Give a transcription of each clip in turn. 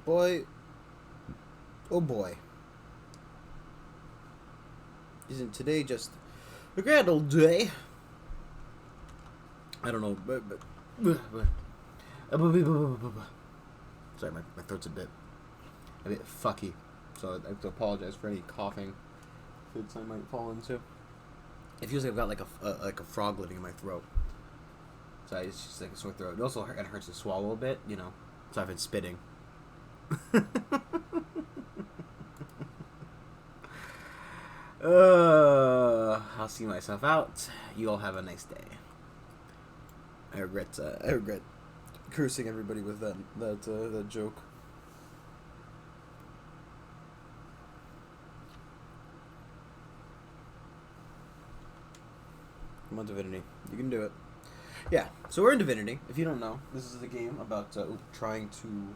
Boy, oh boy. Isn't today just a grand old day? I don't know, but sorry, my throat's a bit fucky, so I have to apologize for any coughing fits I might fall into. It feels like I've got like a frog living in my throat, so it's just like a sore throat. It also it hurts to swallow a bit, you know. So I've been spitting. I'll see myself out. You all have a nice day. I regret cursing everybody with that joke. Come on, Divinity. You can do it. Yeah, so we're in Divinity. If you don't know, this is a game about trying to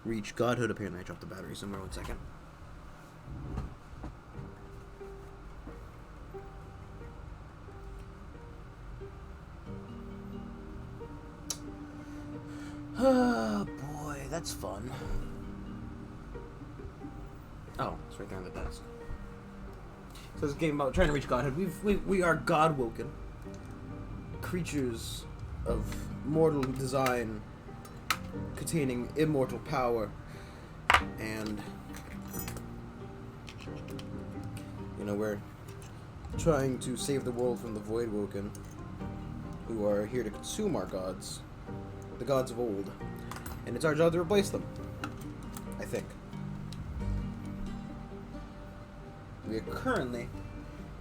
reach godhood. Apparently I dropped the battery somewhere. 1 second. Oh boy, that's fun. Oh, it's right there on the desk. So this game about trying to reach godhood. We are God-woken creatures of mortal design, containing immortal power, and you know, we're trying to save the world from the Void-woken, who are here to consume our gods, the gods of old, and it's our job to replace them, I think. We are currently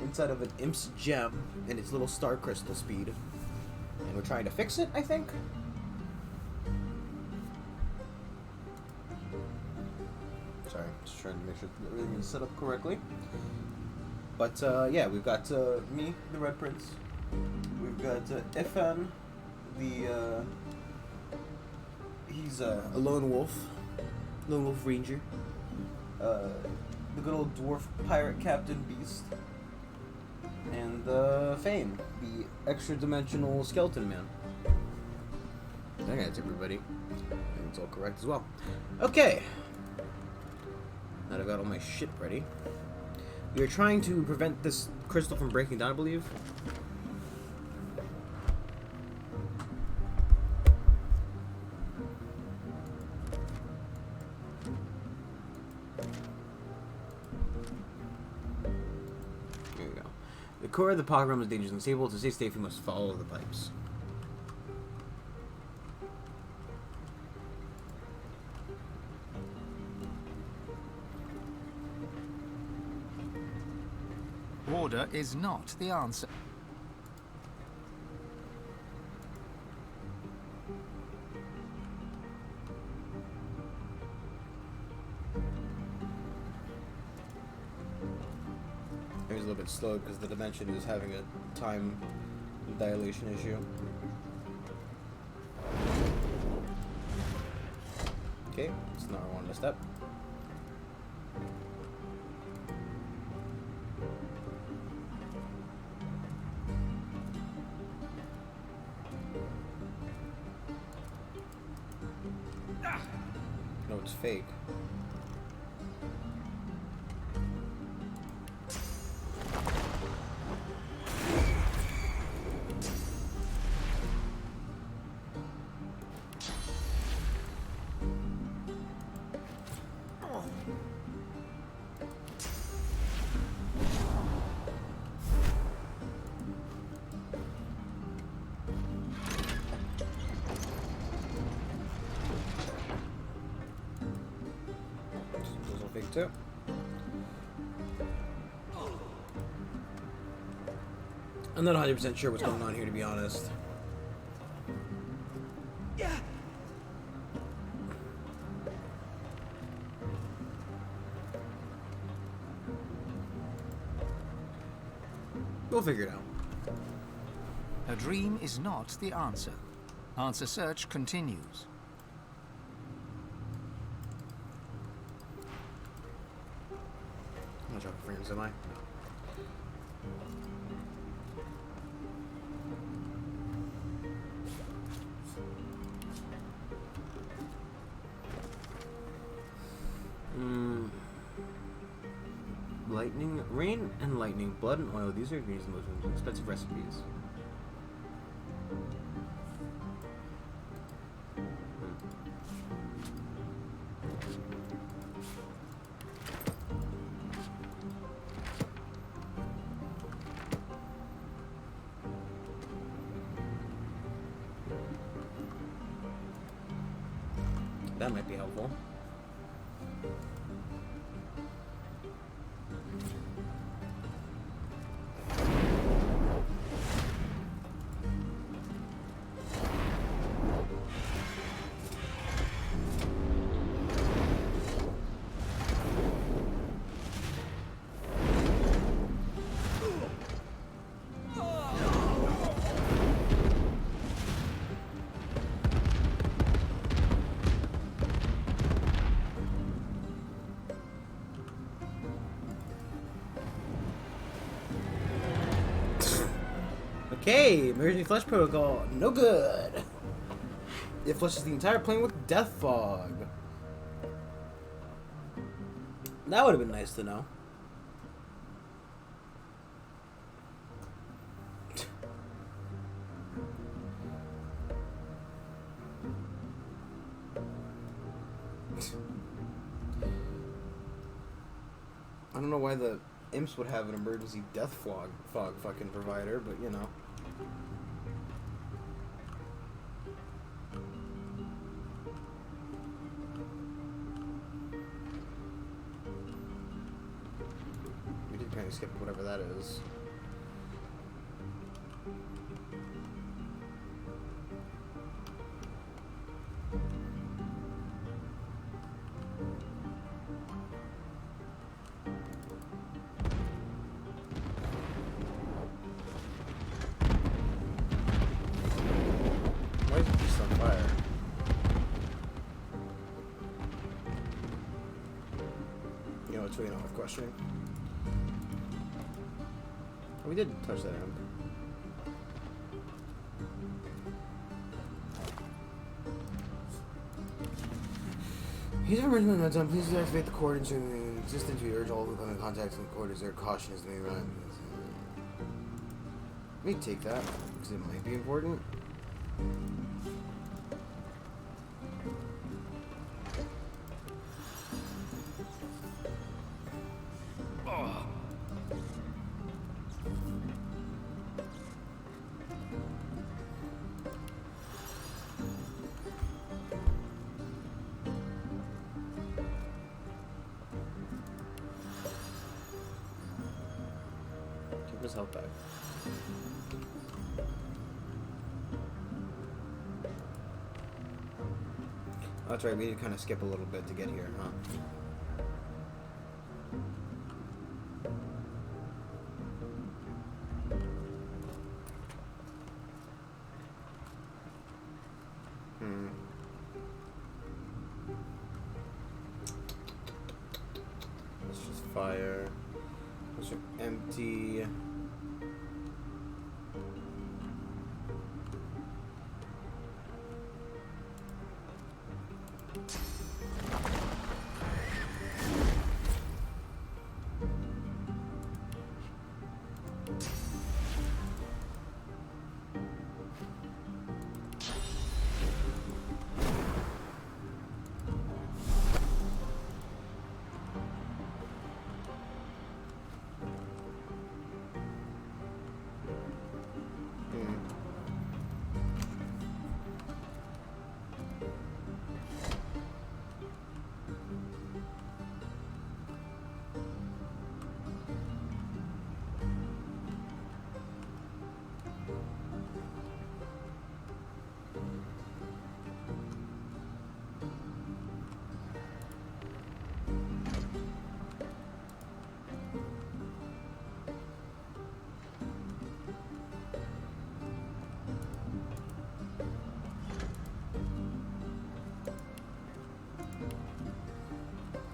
inside of an Imp's gem and its little star crystal speed, and we're trying to fix it, I think. Sorry, just trying to make sure that everything is set up correctly. But yeah, we've got me, the Red Prince. We've got Ifan, he's a lone wolf ranger. The good old dwarf pirate captain Beast, and Fame, the extra-dimensional skeleton man. I think that's everybody. And it's all correct as well. Okay. Now that I've got all my shit ready. We are trying to prevent this crystal from breaking down, I believe. The core of the pocket realm is dangerous and unstable. To stay safe, you must follow the pipes. Order is not the answer. It was a little bit slow because the dimension is having a time dilation issue. Okay, it's not where I wanted to step. No, it's fake. Too. I'm not 100% sure what's going on here, to be honest. We'll figure it out. A dream is not the answer. Answer search continues. I'm not dropping frames, am I? No. lightning, rain and lightning, blood and oil. These are ingredients in the most expensive recipes. That might be helpful. Okay, emergency flush protocol, no good. It flushes the entire plane with death fog. That would have been nice to know. I don't know why the imps would have an emergency death fog fucking provider, but you know. We did kind of skip whatever that is. Why is it just on fire? You know, it's really not worth questioning. Oh, we did touch that imp. He's ever mentioned momentum. Please deactivate the cord and existence. We urge all who come in contact with the cord as their caution is the main run. Let me take that because it might be important. Give his health back. Oh, that's right, we did kind of skip a little bit to get here, huh? Let's just fire. Those are empty.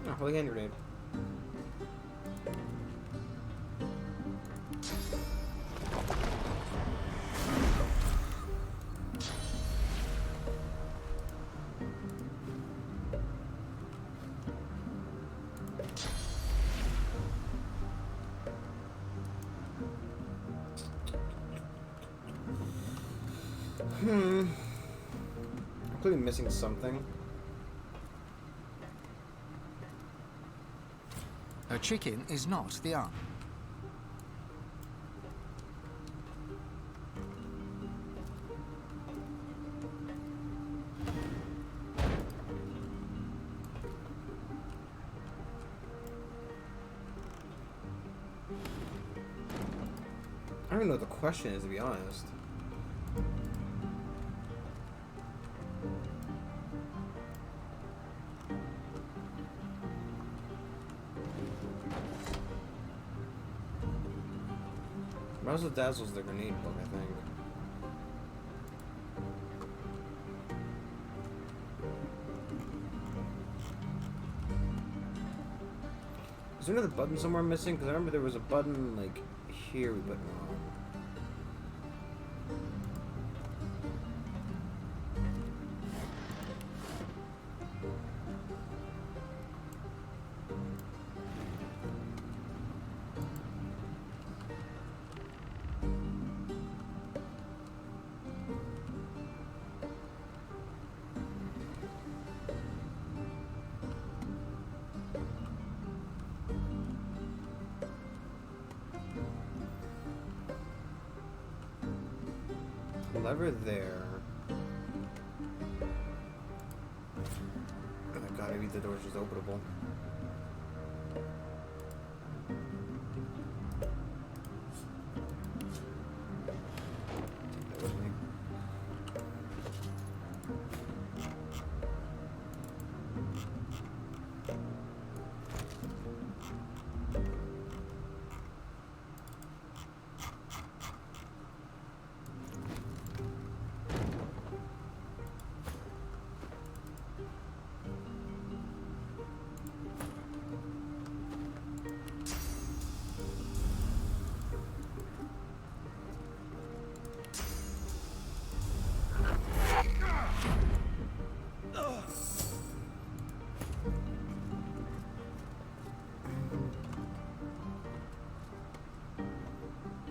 Oh, holy hand grenade. I'm clearly missing something. A chicken is not the answer. I don't even know what the question is, to be honest. Razzle Dazzle's the grenade book, I think. Is there another button somewhere missing? Because I remember there was a button, like, here we put wrong. Lever there. Oh my god, maybe the door's just openable. Take that with me.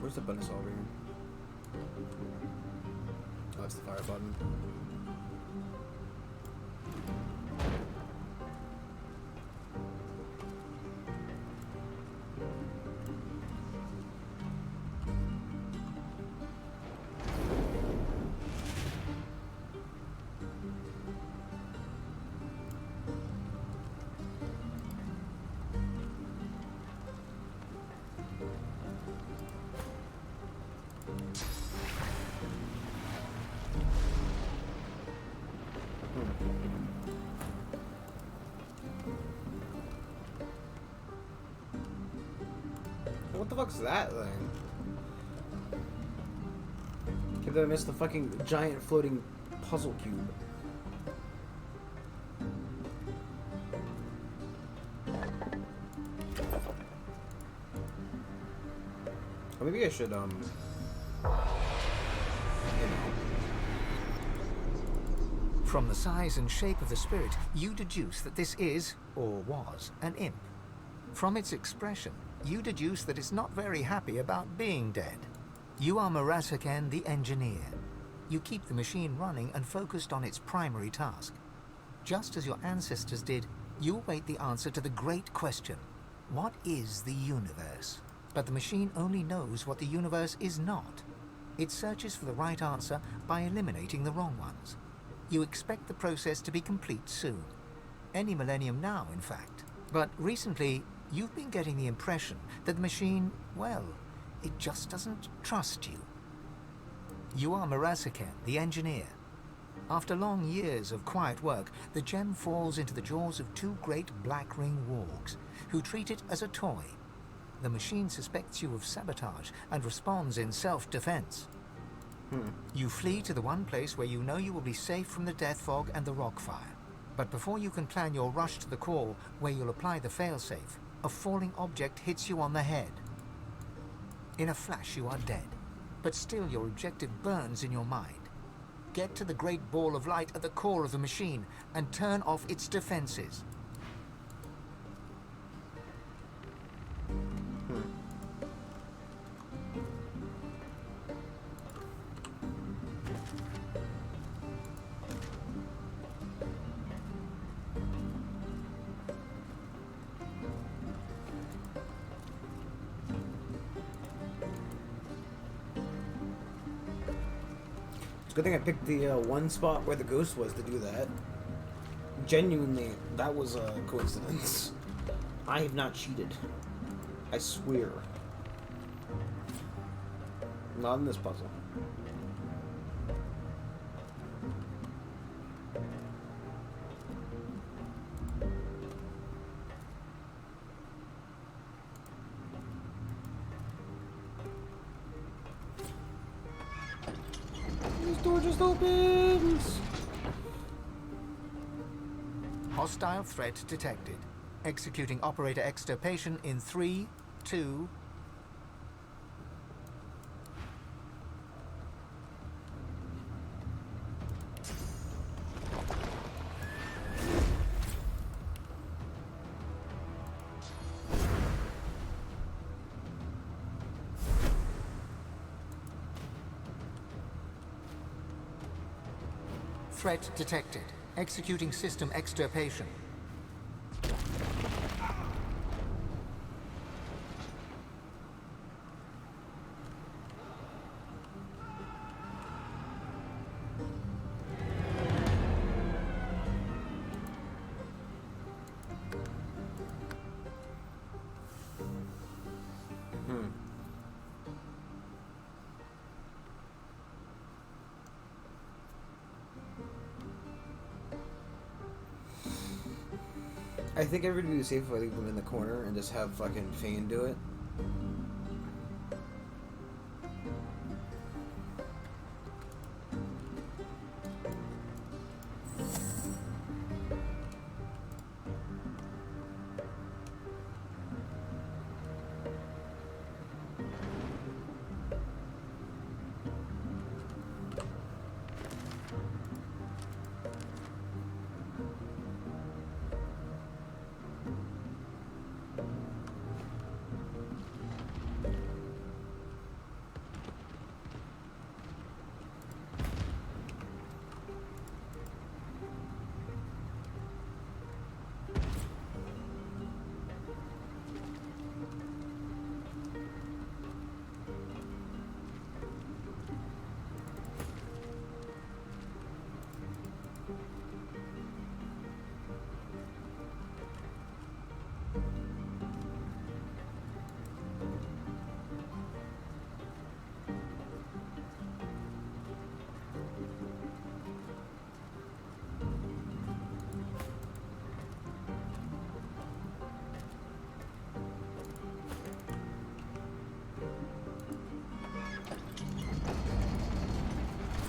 Where's the button solver here? Oh, that's the fire button. What the fuck's that thing? Did I miss the fucking giant floating puzzle cube? Or maybe I should, you know. From the size and shape of the spirit, you deduce that this is, or was, an imp. From its expression, you deduce that it's not very happy about being dead. You are Marasaken the engineer. You keep the machine running and focused on its primary task. Just as your ancestors did, you await the answer to the great question: what is the universe? But the machine only knows what the universe is not. It searches for the right answer by eliminating the wrong ones. You expect the process to be complete soon. Any millennium now, in fact. But recently, you've been getting the impression that the machine, well, it just doesn't trust you. You are Marasaken, the engineer. After long years of quiet work, the gem falls into the jaws of two great black ring wargs, who treat it as a toy. The machine suspects you of sabotage and responds in self-defense. You flee to the one place where you know you will be safe from the death fog and the rock fire. But before you can plan your rush to the core, where you'll apply the failsafe, a falling object hits you on the head. In a flash, you are dead, but still your objective burns in your mind. Get to the great ball of light at the core of the machine and turn off its defenses. Good thing I picked the one spot where the ghost was to do that. Genuinely, that was a coincidence. I have not cheated. I swear. Not in this puzzle. This door just opens! Hostile threat detected. Executing operator extirpation in 3, 2... Threat detected. Executing system extirpation. I think everybody would be safe if I leave them in the corner and just have fucking Fane do it.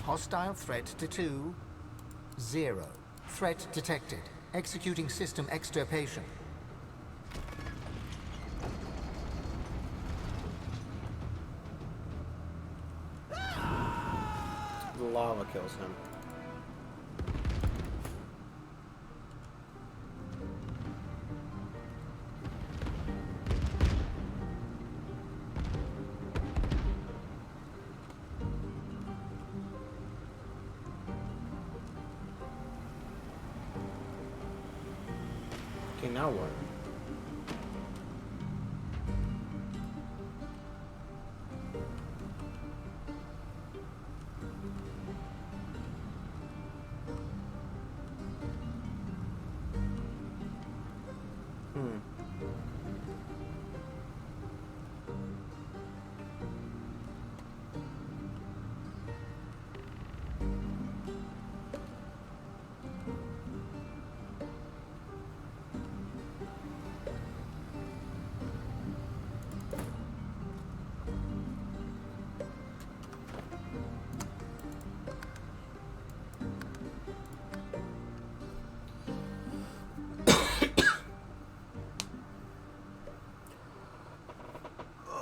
Hostile threat to 2, 0. Threat detected. Executing system extirpation. The lava kills him. Okay, now what?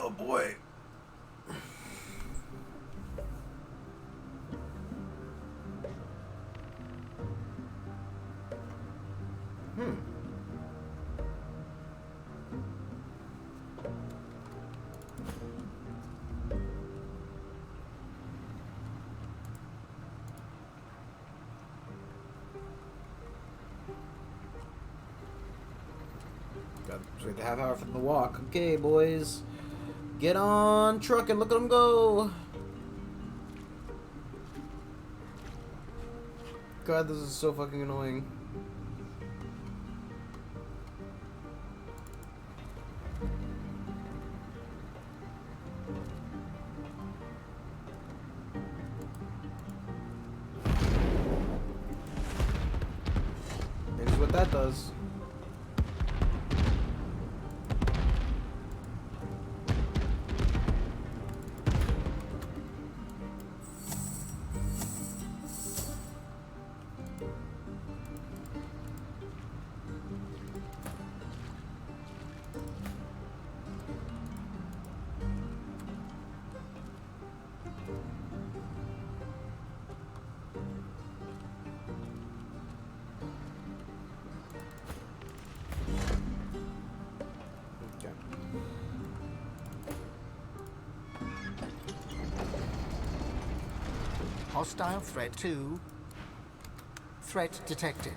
Oh boy. Got to wait the half hour for the walk. Okay, boys. Get on truck and look at them go. God, this is so fucking annoying. Here's what that does. Hostile threat 2. Threat detected.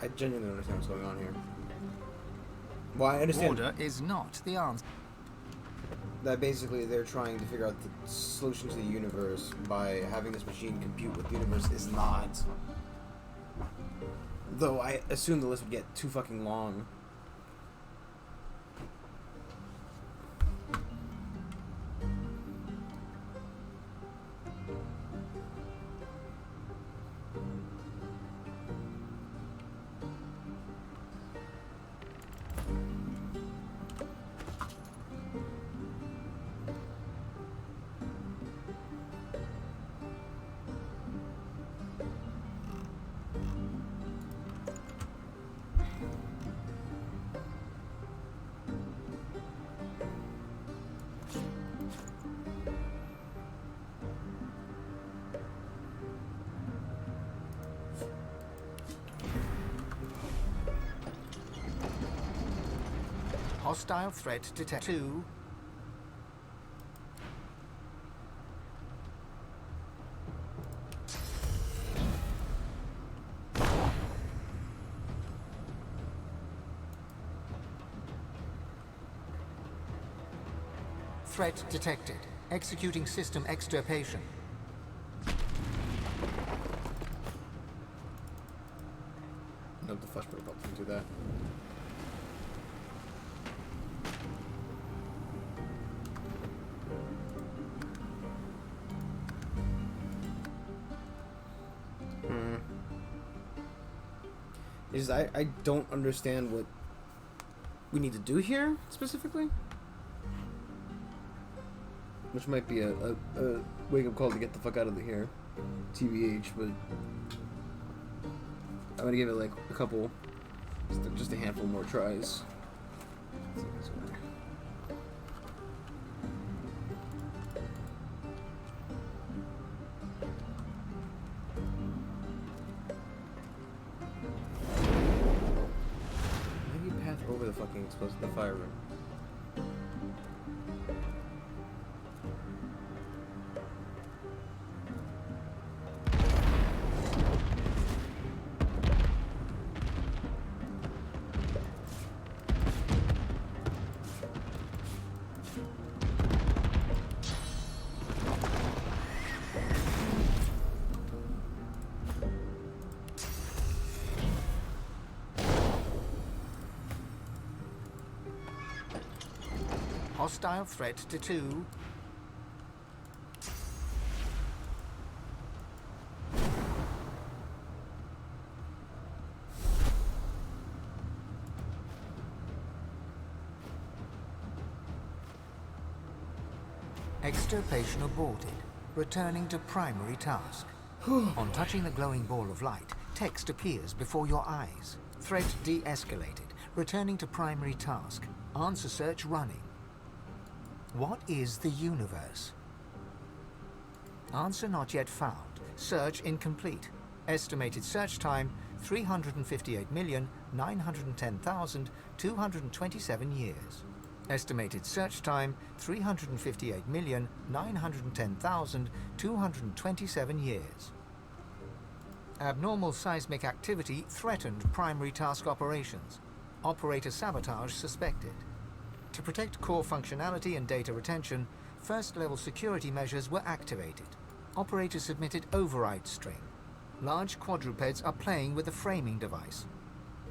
I genuinely don't understand what's going on here. Well, I understand Order is not the answer. that basically they're trying to figure out the solution to the universe by having this machine compute what the universe is not. Though I assume the list would get too fucking long. Hostile threat detected. 2. Threat detected. Executing system extirpation. Nope, the flush protocol didn't do that. I don't understand what we need to do here, specifically. Which might be a wake-up call to get the fuck out of here. TBH, but I'm gonna give it like a couple, just a handful more tries. Over the fucking explosive, the fire room. Hostile threat to 2. Extirpation aborted. Returning to primary task. On touching the glowing ball of light, text appears before your eyes. Threat de-escalated. Returning to primary task. Answer search running. What is the universe? Answer not yet found. Search incomplete. Estimated search time 358,900,000 910,227 years. Estimated search time 358,910,227 years. Abnormal seismic activity threatened primary task operations. Operator sabotage suspected. To protect core functionality and data retention, first-level security measures were activated. Operator submitted override string. Large quadrupeds are playing with the framing device.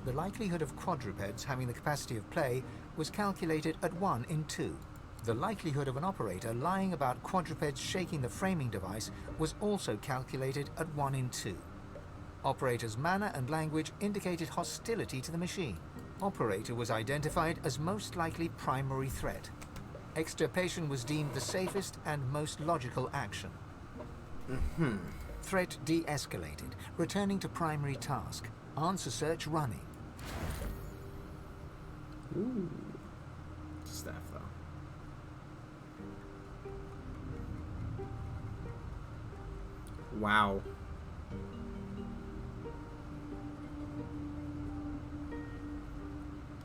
The likelihood of quadrupeds having the capacity of play was calculated at 1 in 2. The likelihood of an operator lying about quadrupeds shaking the framing device was also calculated at 1 in 2. Operator's manner and language indicated hostility to the machine. Operator was identified as most likely primary threat. Extirpation was deemed the safest and most logical action. Threat de-escalated, returning to primary task. Answer search running. Ooh. Staff, though. Wow.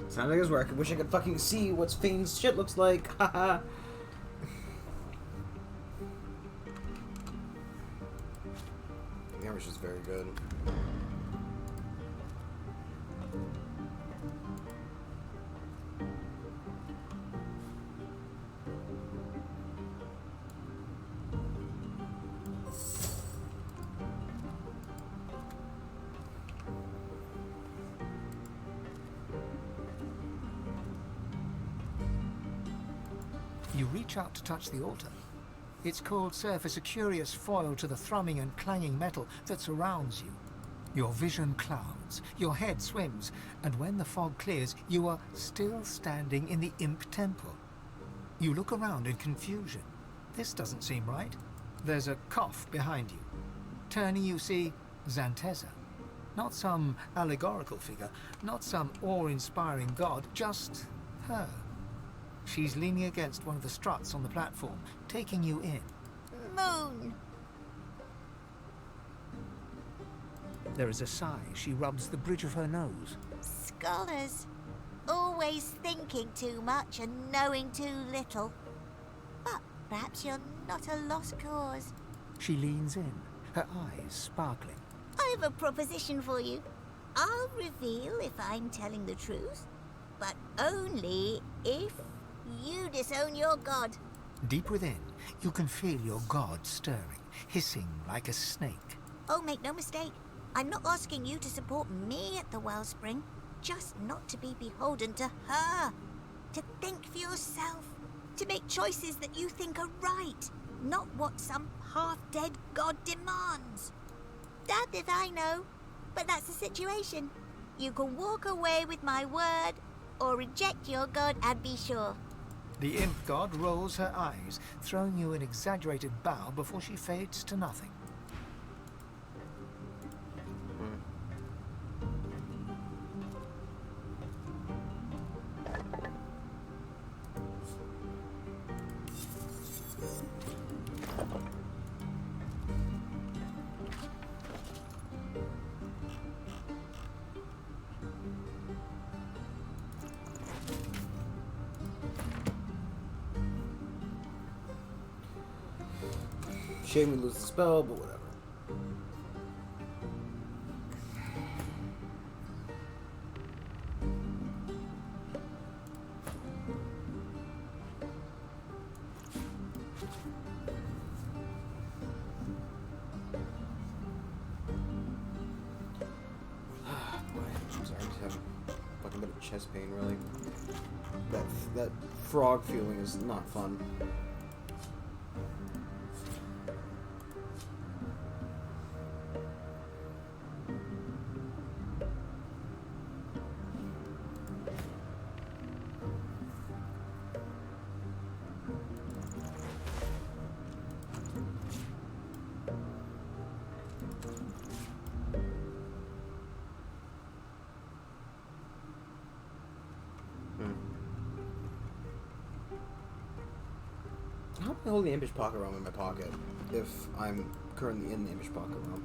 Sounds like his work. I wish I could fucking see what Fane's shit looks like. Haha. The was just very good. You reach out to touch the altar. Its cold surface a curious foil to the thrumming and clanging metal that surrounds you. Your vision clouds, your head swims, and when the fog clears, you are still standing in the imp temple. You look around in confusion. This doesn't seem right. There's a cough behind you. Turning, you see Zanteza. Not some allegorical figure, not some awe-inspiring god, just her. She's leaning against one of the struts on the platform, taking you in. Moon! There is a sigh. She rubs the bridge of her nose. Scholars. Always thinking too much and knowing too little. But perhaps you're not a lost cause. She leans in, her eyes sparkling. I have a proposition for you. I'll reveal if I'm telling the truth, but only if you disown your god. Deep within, you can feel your god stirring, hissing like a snake. Oh, make no mistake. I'm not asking you to support me at the wellspring, just not to be beholden to her. To think for yourself. To make choices that you think are right, not what some half-dead god demands. Damned if I know, but that's the situation. You can walk away with my word, or reject your god and be sure. The imp god rolls her eyes, throwing you an exaggerated bow before she fades to nothing. Shame we lose the spell, but whatever. Boy, I'm sorry, I just have a fucking bit of chest pain, really. That frog feeling is not fun. How can I hold the Impish Pocket Realm in my pocket if I'm currently in the Impish Pocket Realm?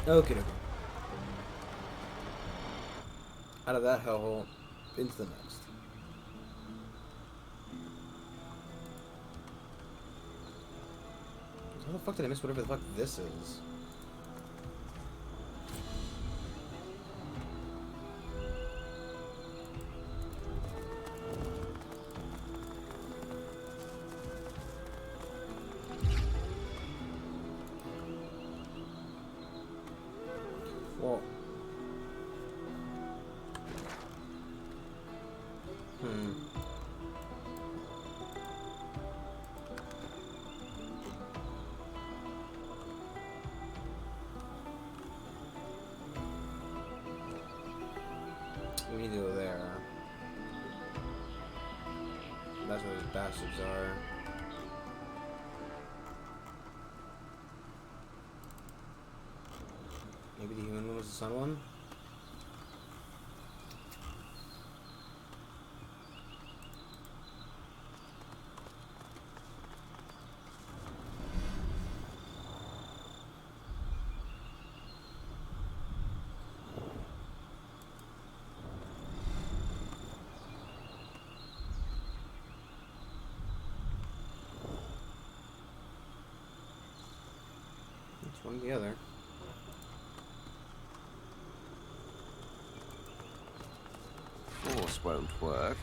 Okay, okay. Out of that hellhole, into the next. How the fuck did I miss whatever the fuck this is? Well. We need to go there. That's where those bastards are. Maybe the human one was the sun one? It's one or the other. Force won't work.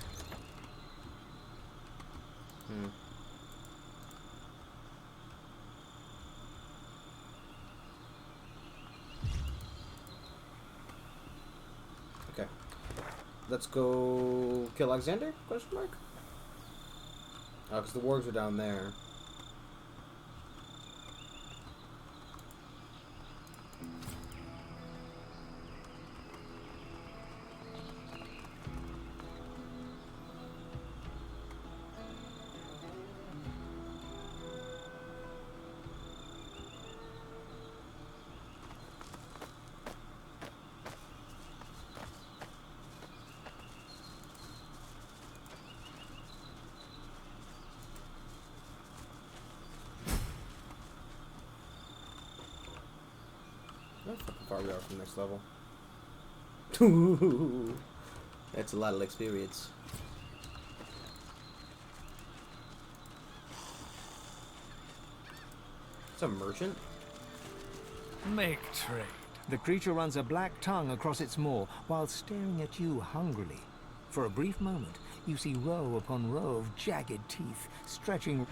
Okay. Let's go kill Alexander? Question mark? Oh, because the wargs are down there. How fucking far we are from the next level? That's a lot of experience. It's a merchant? Make trade. The creature runs a black tongue across its maw while staring at you hungrily. For a brief moment, you see row upon row of jagged teeth stretching.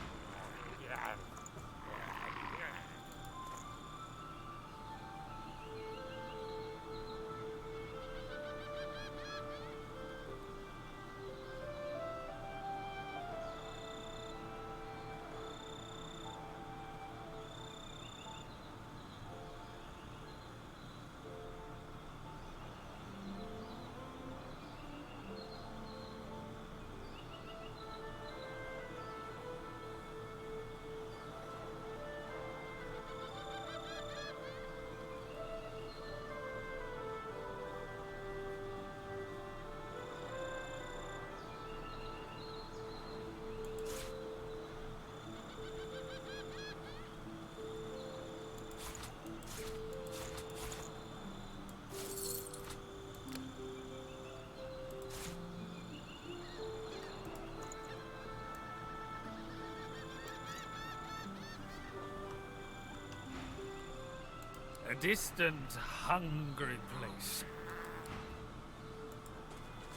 A distant, hungry place.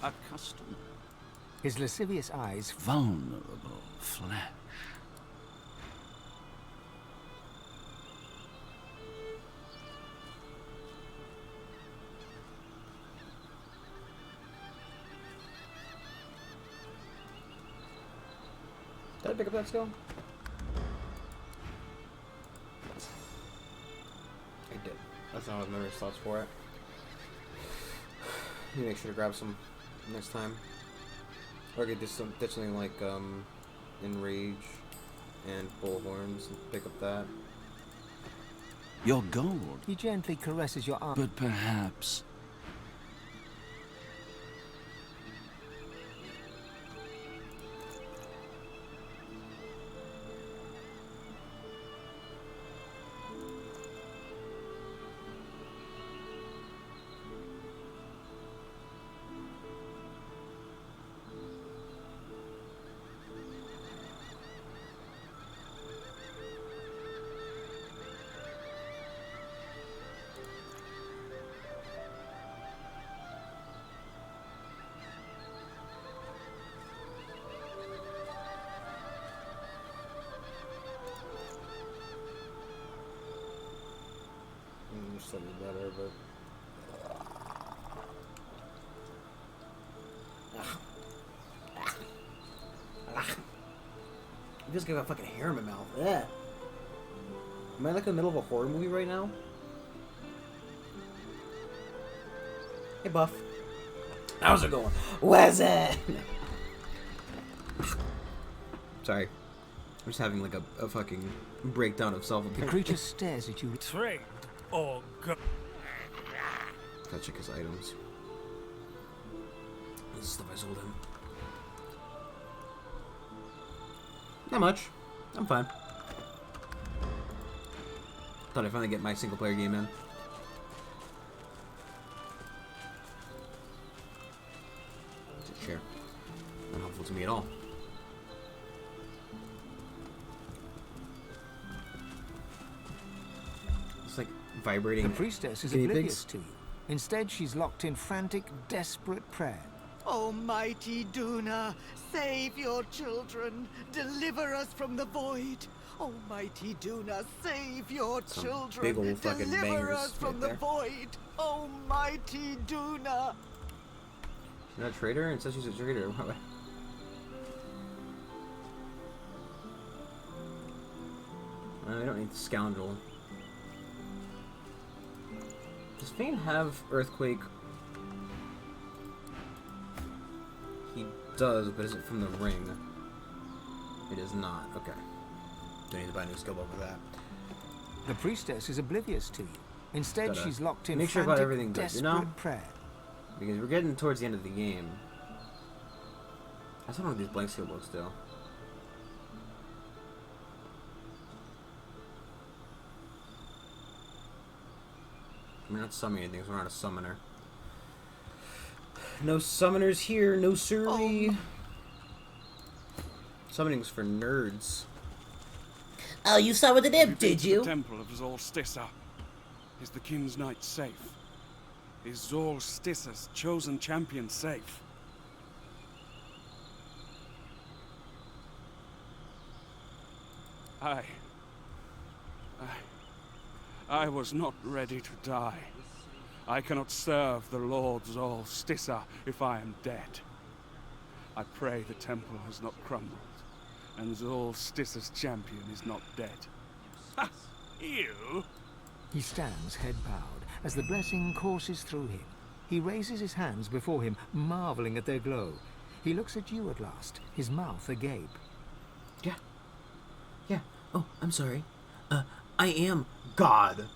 Accustomed. His lascivious eyes Vulnerable flesh. Did I pick up that skill? I did. That's not what memory slots for it. You make sure to grab some next time. Or get just something like Enrage and Bullhorns and pick up that. Your gold, He gently caresses your arm. but perhaps study better, but. I just got fucking hair in my mouth. Yeah. Am I like in the middle of a horror movie right now? Hey, Buff. How's it going? What's it? Sorry. I'm just having like a fucking breakdown of self. The creature stares at you. Trade or go. Gotta check his items. This is stuff I sold him. Not much. I'm fine. Thought I'd finally get my single player game in. Just share. Not helpful to me at all. It's like vibrating. The priestess is guinea oblivious pigs. to you. Instead, she's locked in frantic, desperate prayer. Almighty Duna, save your children, deliver us from the void. Almighty Duna, save your Some children, big old fucking deliver bangers us from right the there. void. Almighty Duna. She's not a traitor? It says she's a traitor. I don't need the scoundrel. Does Fane have Earthquake? He does, but is it from the ring? It is not. Okay. Don't need to buy a new skill book for that. The priestess is oblivious to you. Instead, Gotta she's locked in make sure frantic, about everything good, desperate you know? prayer. Because we're getting towards the end of the game. I don't know what these blank skill books do. We're not summoning anything, so we're not a summoner. No summoners here, no siree. Summoning's for nerds. Oh, you saw what it did, Have did been to you? The temple of Zolstissa. Is the King's Knight safe? Is Zolstissa's chosen champion safe? I was not ready to die. I cannot serve the Lord Zolstissa if I am dead. I pray the temple has not crumbled, and Zolstissa's champion is not dead. Ha! You? He stands head bowed as the blessing courses through him. He raises his hands before him, marveling at their glow. He looks at you at last, his mouth agape. Yeah. Yeah. Oh, I'm sorry. I am God.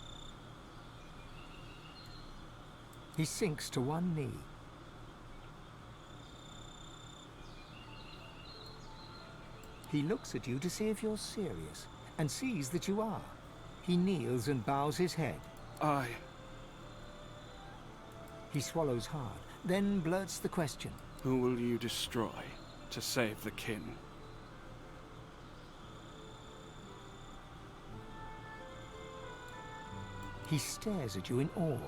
He sinks to one knee. He looks at you to see if you're serious, and sees that you are. He kneels and bows his head. He swallows hard, then blurts the question. Who will you destroy to save the kin? He stares at you in awe.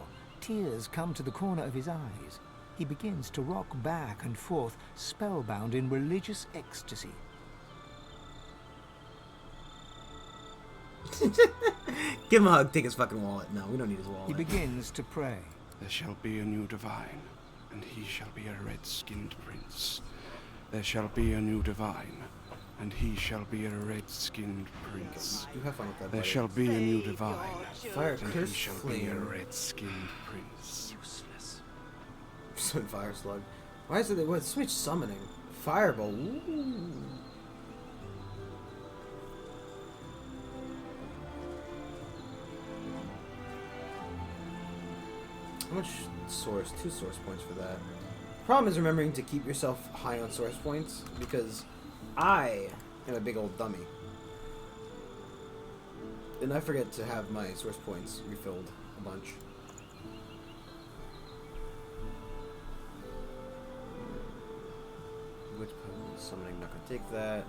Tears come to the corner of his eyes. He begins to rock back and forth, spellbound in religious ecstasy. Give him a hug, take his fucking wallet. No, we don't need his wallet. He begins to pray. There shall be a new divine, and he shall be a red-skinned prince. There shall be a new divine, and he shall be a red-skinned prince. You have fun with that, There buddy. shall be a new divine, Fire and he curse shall be a flame. red-skinned prince. Useless. Sun fire slug. Why is it? What? Switch summoning. Fireball. Ooh. How much source? 2 source points for that. Problem is remembering to keep yourself high on source points because I am a big old dummy. And I forget to have my source points refilled a bunch. Which summoning? Not gonna take that.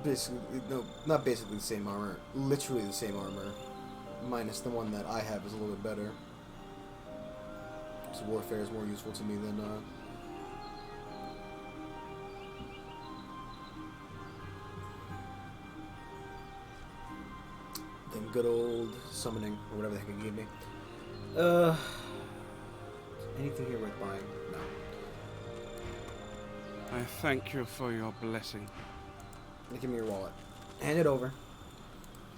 Basically, no, not basically the same armor. Literally the same armor, minus the one that I have is a little bit better. So warfare is more useful to me than good old summoning, or whatever the heck it gave me. Anything here worth buying? No. I thank you for your blessing. Give me your wallet. Hand it over.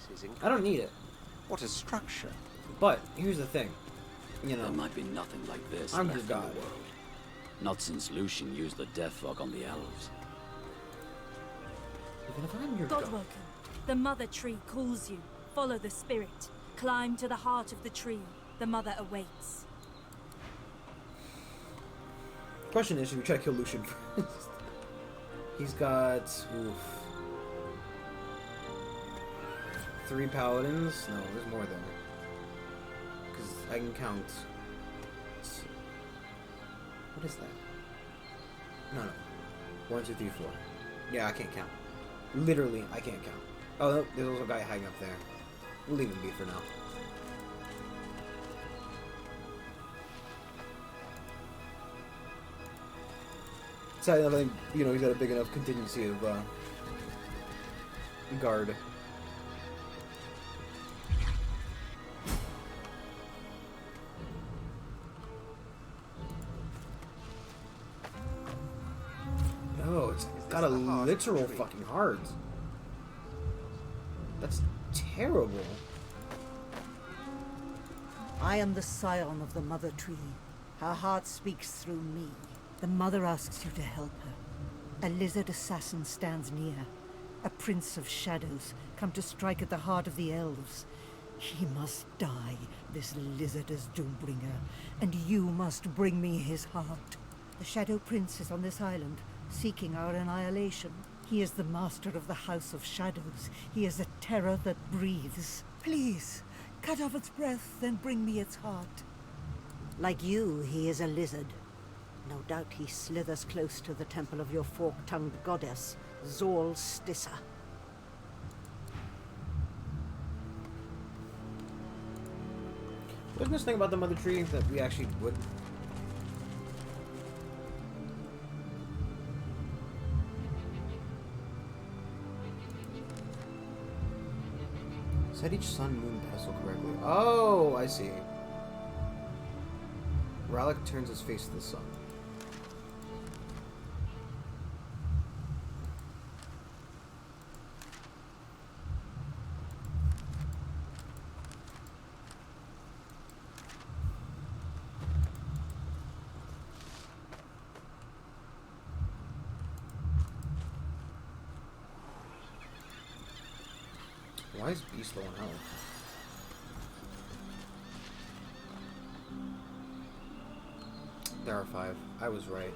This is I don't need it. What a structure. But, here's the thing. You know, There might be nothing like this I'm left your in god. the world. Not since Lucian used the death fog on the elves. even if I'm your god. Godwoken, the mother tree calls you. Follow the spirit. Climb to the heart of the tree. The mother awaits. Question is, should we try to kill Lucian first? He's got... Oof. 3 paladins? No, there's more than. Because I can count. What is that? No. 1, 2, 3, 4. Yeah, I can't count. Literally, I can't count. Oh, no, there's also a guy hiding up there. We'll leave him be for now. So I think, you know, he's got a big enough contingency of guard. Oh, it's got a literal fucking heart. That's terrible. I am the scion of the Mother Tree. Her heart speaks through me. The Mother asks you to help her. A lizard assassin stands near. A prince of shadows, come to strike at the heart of the elves. He must die, this lizard is Doombringer, and you must bring me his heart. The Shadow Prince is on this island, seeking our annihilation. He is the master of the House of Shadows. He is a terror that breathes. Please, cut off its breath and bring me its heart. Like you, he is a lizard. No doubt he slithers close to the temple of your fork-tongued goddess, Zol Stissa. Wasn't this thing about the Mother Tree that we actually would? Set each sun, moon pedestal correctly. Oh, I see. Rallic turns his face to the sun. Why is Beast low on health? There are 5. I was right.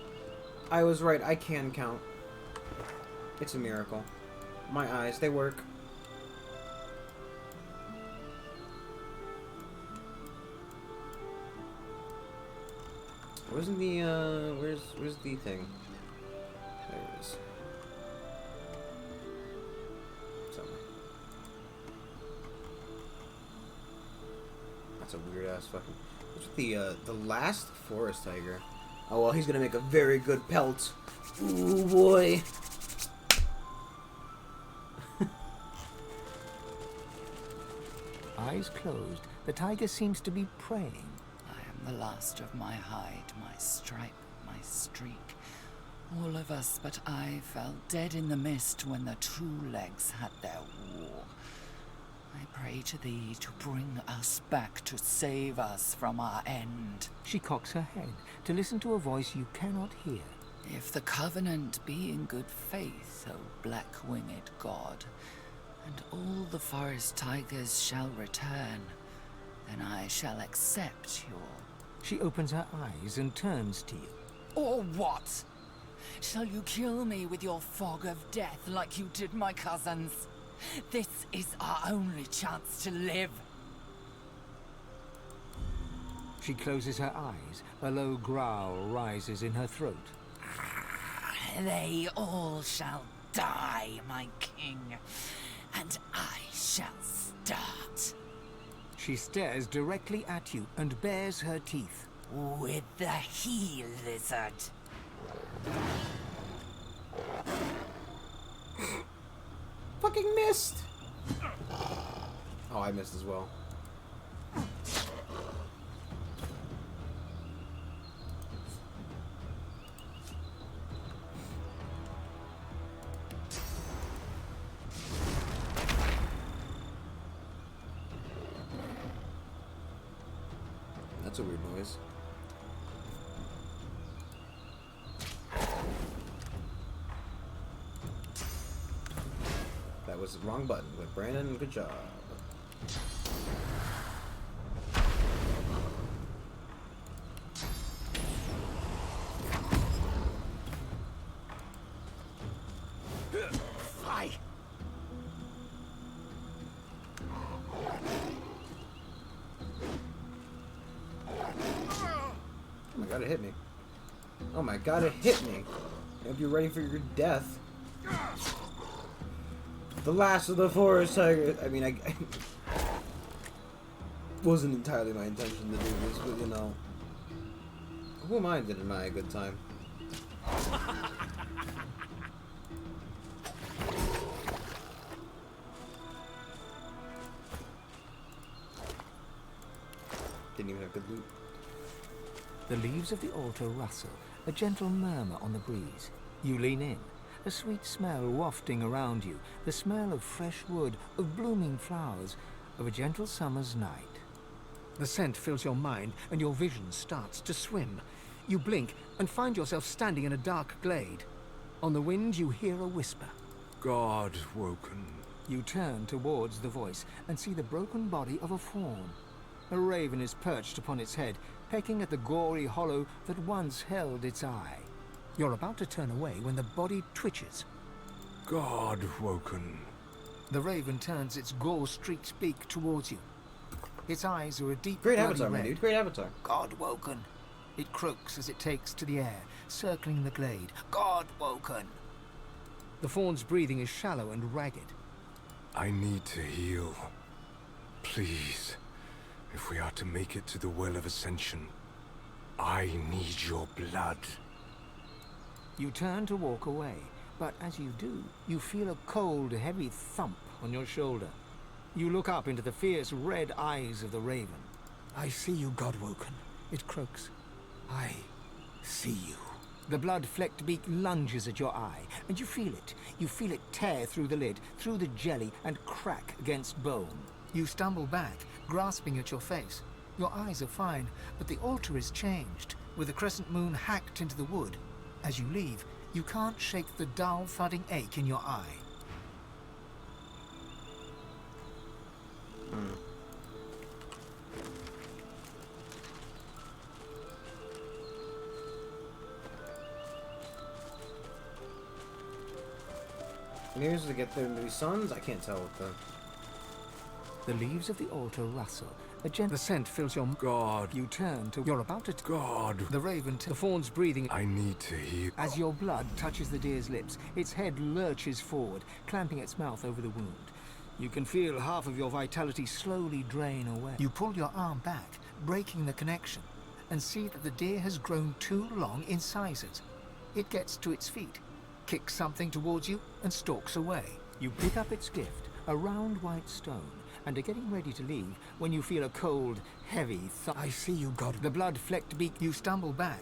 I was right. I can count. It's a miracle. My eyes, they work. Where's the, where's the thing? There it is. Somewhere. That's a weird ass fucking. What's with the last forest tiger? Oh well, he's gonna make a very good pelt. Ooh boy. Eyes closed, the tiger seems to be praying. I am the last of my hide, my stripe, my streak. All of us but I fell dead in the mist when the true legs had their war. I pray to thee to bring us back, to save us from our end. She cocks her head to listen to a voice you cannot hear. If the covenant be in good faith, O black-winged god, and all the forest tigers shall return, then I shall accept your... She opens her eyes and turns to you. Or what? Shall you kill me with your fog of death like you did my cousins? This is our only chance to live. She closes her eyes. A low growl rises in her throat. They all shall die, my king, and I shall start. She stares directly at you and bares her teeth. With the he-lizard. Fucking missed. Oh, I missed as well. That's a weird noise. That was the wrong button, but Brandon, good job. Fly! Oh my god, it hit me. Oh my god, it hit me. I hope you're ready for your death. The last of the forest tigers. I mean, I wasn't entirely my intention to do this, but you know, who am I to deny a good time? Didn't even have good loot. The leaves of the altar rustle, a gentle murmur on the breeze. You lean in, a sweet smell wafting around you, the smell of fresh wood, of blooming flowers, of a gentle summer's night. The scent fills your mind, and your vision starts to swim. You blink and find yourself standing in a dark glade. On the wind, you hear a whisper. God woken. You turn towards the voice and see the broken body of a fawn. A raven is perched upon its head, pecking at the gory hollow that once held its eye. You're about to turn away when the body twitches. God woken. The raven turns its gore-streaked beak towards you. Its eyes are a deep Great bloody avatar, red. my dude. Great avatar. God woken. It croaks as it takes to the air, circling the glade. God woken. The fawn's breathing is shallow and ragged. I need to heal. Please. If we are to make it to the Well of Ascension, I need your blood. You turn to walk away, but as you do, you feel a cold, heavy thump on your shoulder. You look up into the fierce red eyes of the raven. I see you, Godwoken. It croaks. I see you. The blood-flecked beak lunges at your eye, and you feel it. You feel it tear through the lid, through the jelly, and crack against bone. You stumble back, grasping at your face. Your eyes are fine, but the altar is changed, with the crescent moon hacked into the wood. As you leave, you can't shake the dull, thudding ache in your eye. And here's to get them to be sons. I can't tell what the. The leaves of the altar rustle. The scent fills your... God. You turn to... You're about to... God. The raven... The fawn's breathing... I need to heal. As your blood touches the deer's lips, its head lurches forward, clamping its mouth over the wound. You can feel half of your vitality slowly drain away. You pull your arm back, breaking the connection, and see that the deer has grown too long in sizes. It gets to its feet, kicks something towards you, and stalks away. You pick up its gift, a round white stone, and are getting ready to leave when you feel a cold, heavy thump. I see you, God. The blood-flecked beak. You stumble back.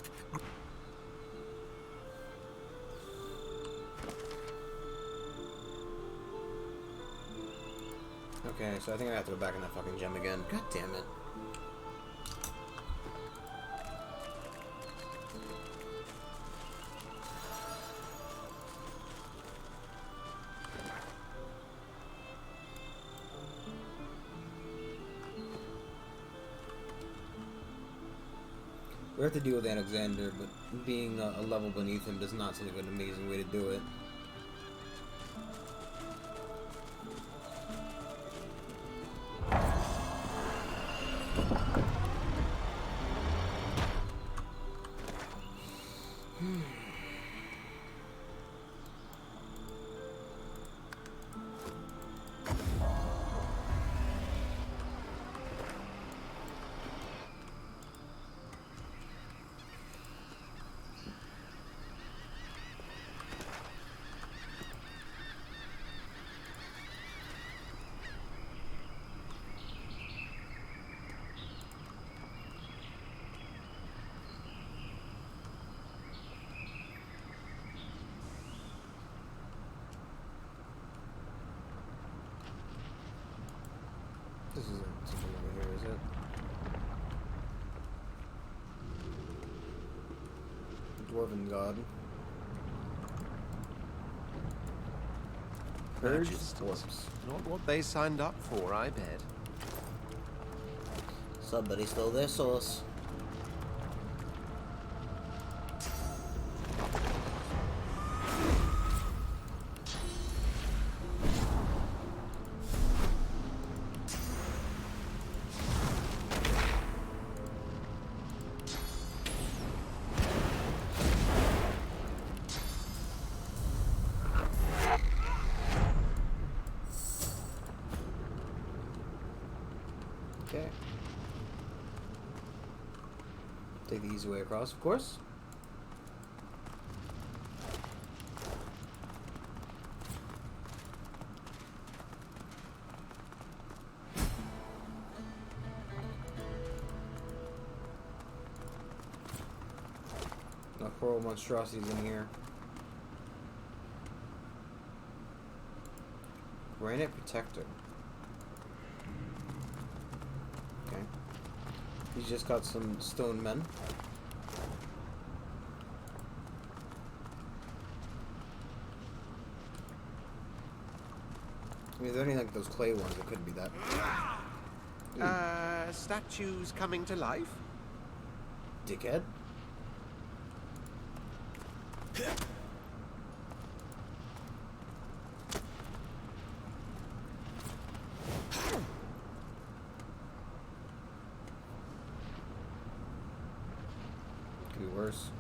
Okay, so I think I have to go back in that fucking gem again. God damn it. We have to deal with Alexander, but being a level beneath him does not seem like an amazing way to do it. Dwarven god. Purge corpse. Not what they signed up for, I bet. Somebody stole their sauce. Okay. Take the easy way across, of course. No coral monstrosities in here. Granite protector. Okay. He's just got some stone men. I mean, if they're any like those clay ones, it couldn't be that. Statues coming to life? Dickhead. Could be worse.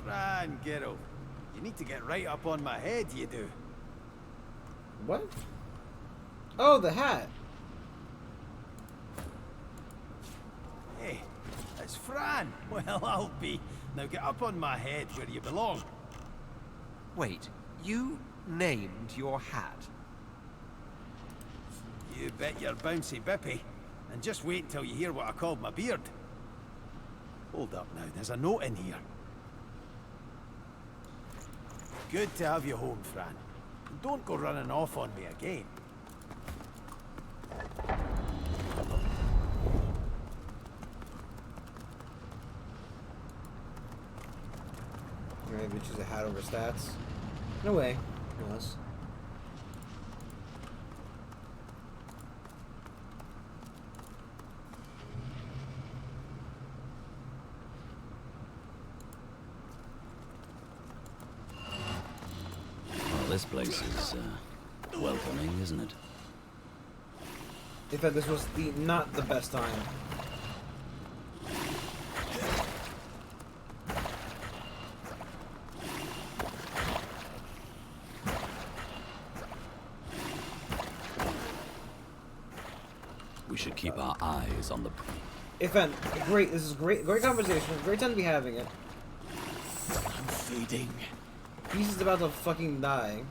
Fran, Geralt, you need to get right up on my head, you do. What? Oh, the hat. Hey, it's Fran. Well, I'll be. Now get up on my head where you belong. Wait, you named your hat? You bet your bouncy bippy. And just wait until you hear what I called my beard. Hold up now, there's a note in here. Good to have you home, Fran. Don't go running off on me again. Maybe choose a hat over stats. No way. Unless. Well, this place is welcoming, isn't it? In fact, this was not the best time. We should keep our eyes on the... Ifan, great. This is great. Great conversation. Great time to be having it. I'm fading. Beast is about to fucking die.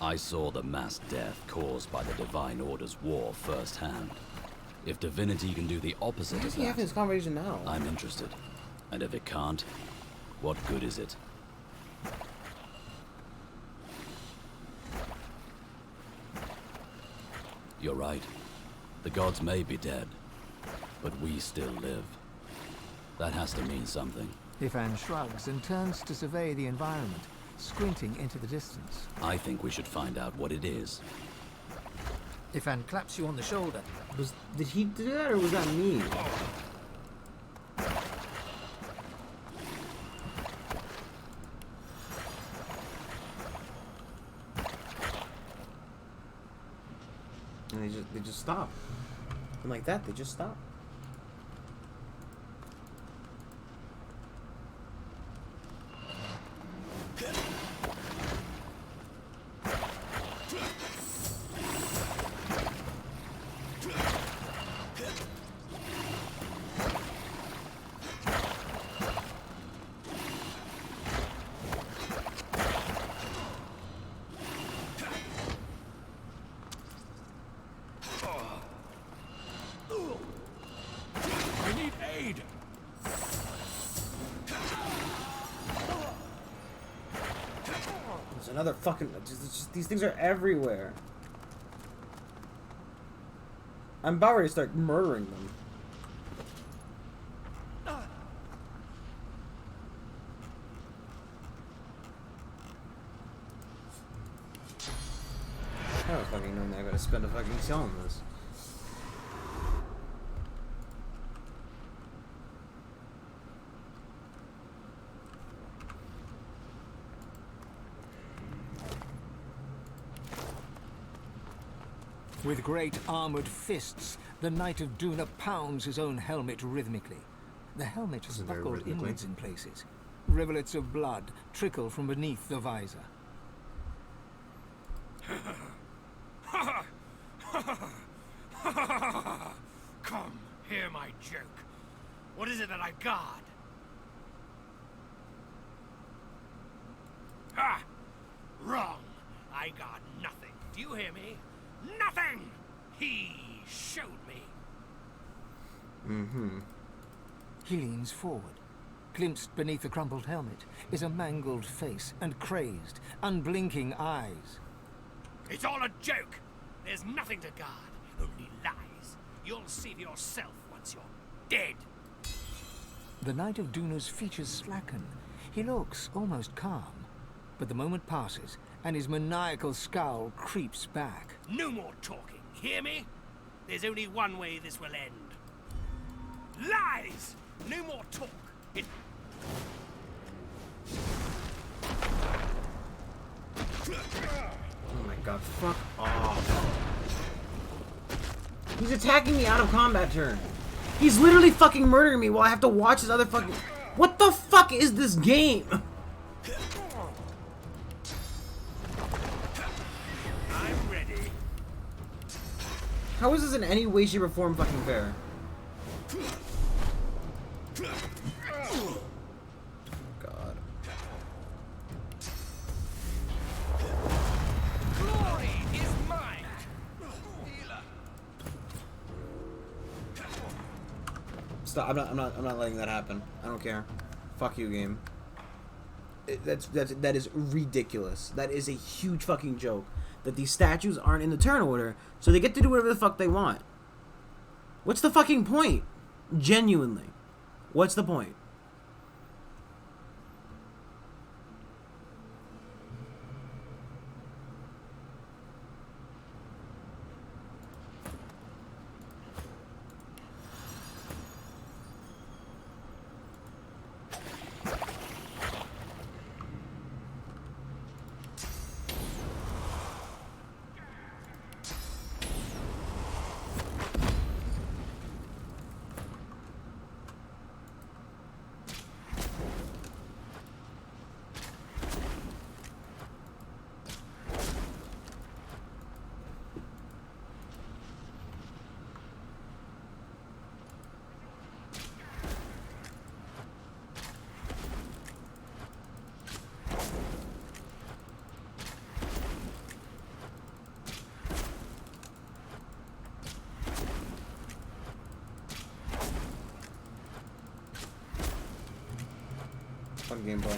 I saw the mass death caused by the Divine Order's war firsthand. If Divinity can do the opposite Why of is he having that, this conversation now? I'm interested. And if it can't, what good is it? You're right. The gods may be dead, but we still live. That has to mean something. Ifan shrugs and turns to survey the environment, squinting into the distance. I think we should find out what it is. Ifan claps you on the shoulder. Did he do that, or was that me? And they just stop. And like that, they just stop. another fucking... Just, these things are everywhere. I'm about ready to start murdering them. I don't fucking know I gotta spend a fucking shell on this. With great armored fists, the Knight of Duna pounds his own helmet rhythmically. The helmet is buckled inwards in places. Rivulets of blood trickle from beneath the visor. Come, hear my joke. What is it that I guard? Ha! Wrong. I guard nothing. Do you hear me? Nothing! He showed me. Mm-hmm. He leans forward. Glimpsed beneath the crumpled helmet is a mangled face and crazed, unblinking eyes. It's all a joke. There's nothing to guard, only lies. You'll see for yourself once you're dead. The Knight of Duna's features slacken. He looks almost calm, but the moment passes and his maniacal scowl creeps back. No more talking, hear me? There's only one way this will end. Lies! No more talk. It... Oh my god, fuck off. He's attacking me out of combat turn. He's literally fucking murdering me while I have to watch his other fucking... What the fuck is this game? I'm ready. How is this in any way, shape, or form fucking fair? God. Glory is mine. Stop! I'm not letting that happen. I don't care. Fuck you, game. That is ridiculous. That is a huge fucking joke. That these statues aren't in the turn order, so they get to do whatever the fuck they want. What's the fucking point? Genuinely, what's the point? Fun gameplay.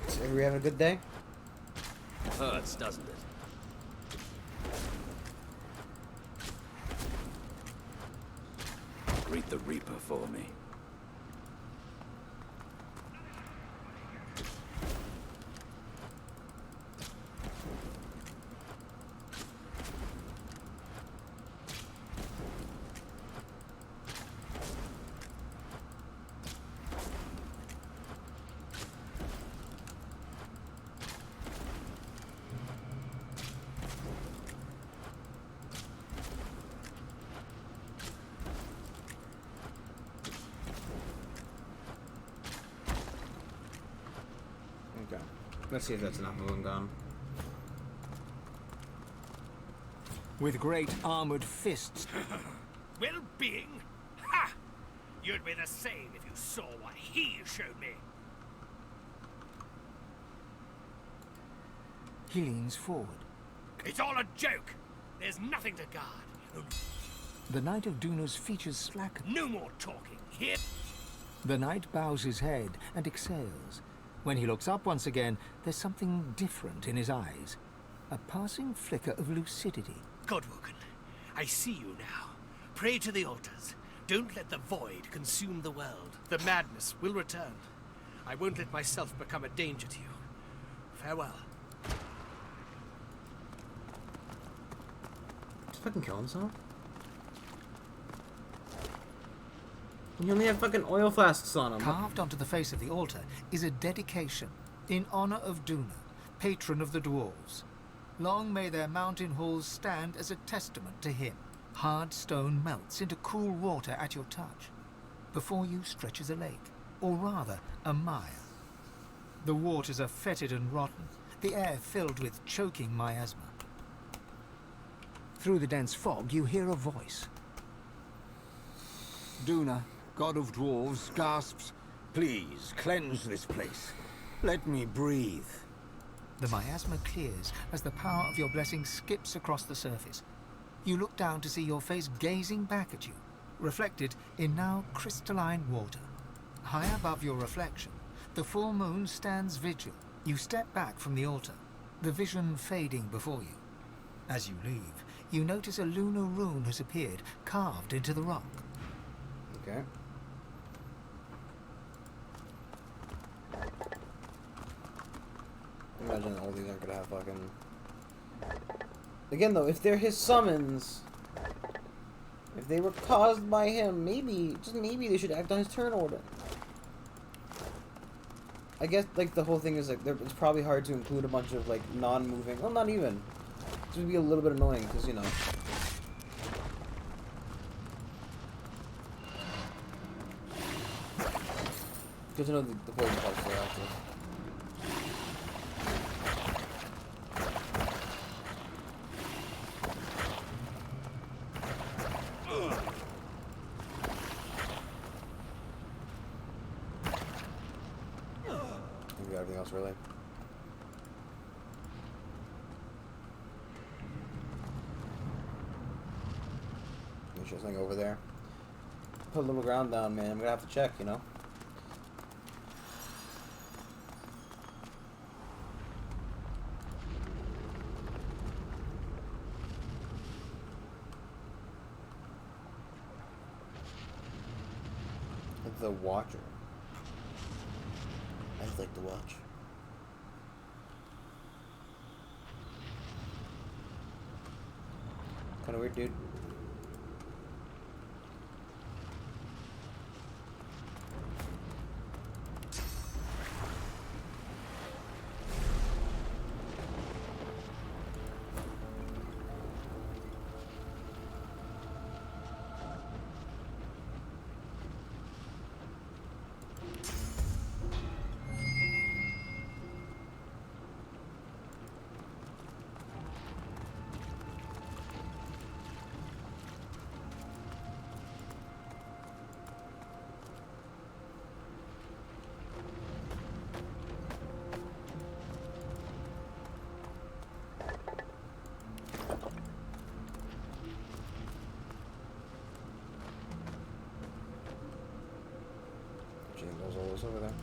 So, are we having a good day? Hurts, doesn't it? Greet the Reaper for me. Okay. Let's see if that's enough of them gone. With great armored fists. Well-being? Ha! You'd be the same if you saw what he showed me. He leans forward. It's all a joke. There's nothing to guard. The Knight of Duna's features slacken. No more talking. Here. The knight bows his head and exhales. When he looks up once again, there's something different in his eyes. A passing flicker of lucidity. Godwoken, I see you now. Pray to the altars. Don't let the void consume the world. The madness will return. I won't let myself become a danger to you. Farewell. Just fucking kill himself? You only have fucking oil flasks on him. Carved onto the face of the altar is a dedication in honor of Duna, patron of the dwarves. Long may their mountain halls stand as a testament to him. Hard stone melts into cool water at your touch. Before you stretches a lake, or rather, a mire. The waters are fetid and rotten, the air filled with choking miasma. Through the dense fog, you hear a voice. Duna, god of dwarves, gasps, "Please, cleanse this place. Let me breathe." The miasma clears as the power of your blessing skips across the surface. You look down to see your face gazing back at you, reflected in now crystalline water. High above your reflection, the full moon stands vigil. You step back from the altar, the vision fading before you. As you leave, you notice a lunar rune has appeared, carved into the rock. Okay. Imagine all these aren't gonna have fucking... Again though, if they're his summons, if they were caused by him, maybe, just maybe they should act on his turn order. I guess, like, the whole thing is, like, it's probably hard to include a bunch of, like, non-moving, well, not even. It would be a little bit annoying, because, you know. Good to know the poison parts are active. We got everything else really. Make sure there's nothing over there. Put a little ground down, man. I'm gonna have to check, you know. The Watcher. I like to watch. Kinda weird, dude. Jingles all those over there.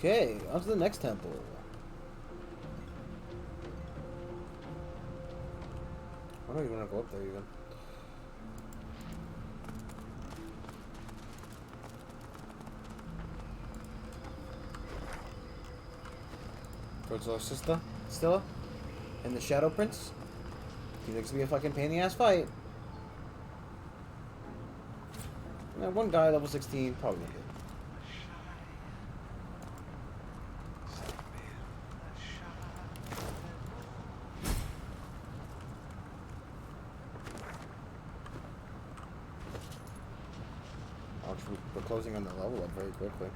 Okay, on to the next temple. I don't even want to go up there even. Towards our sister, Stilla, and the Shadow Prince. He thinks to be a fucking pain in the ass fight. Yeah, one guy, level 16, probably not good. We're closing on the level up very quickly.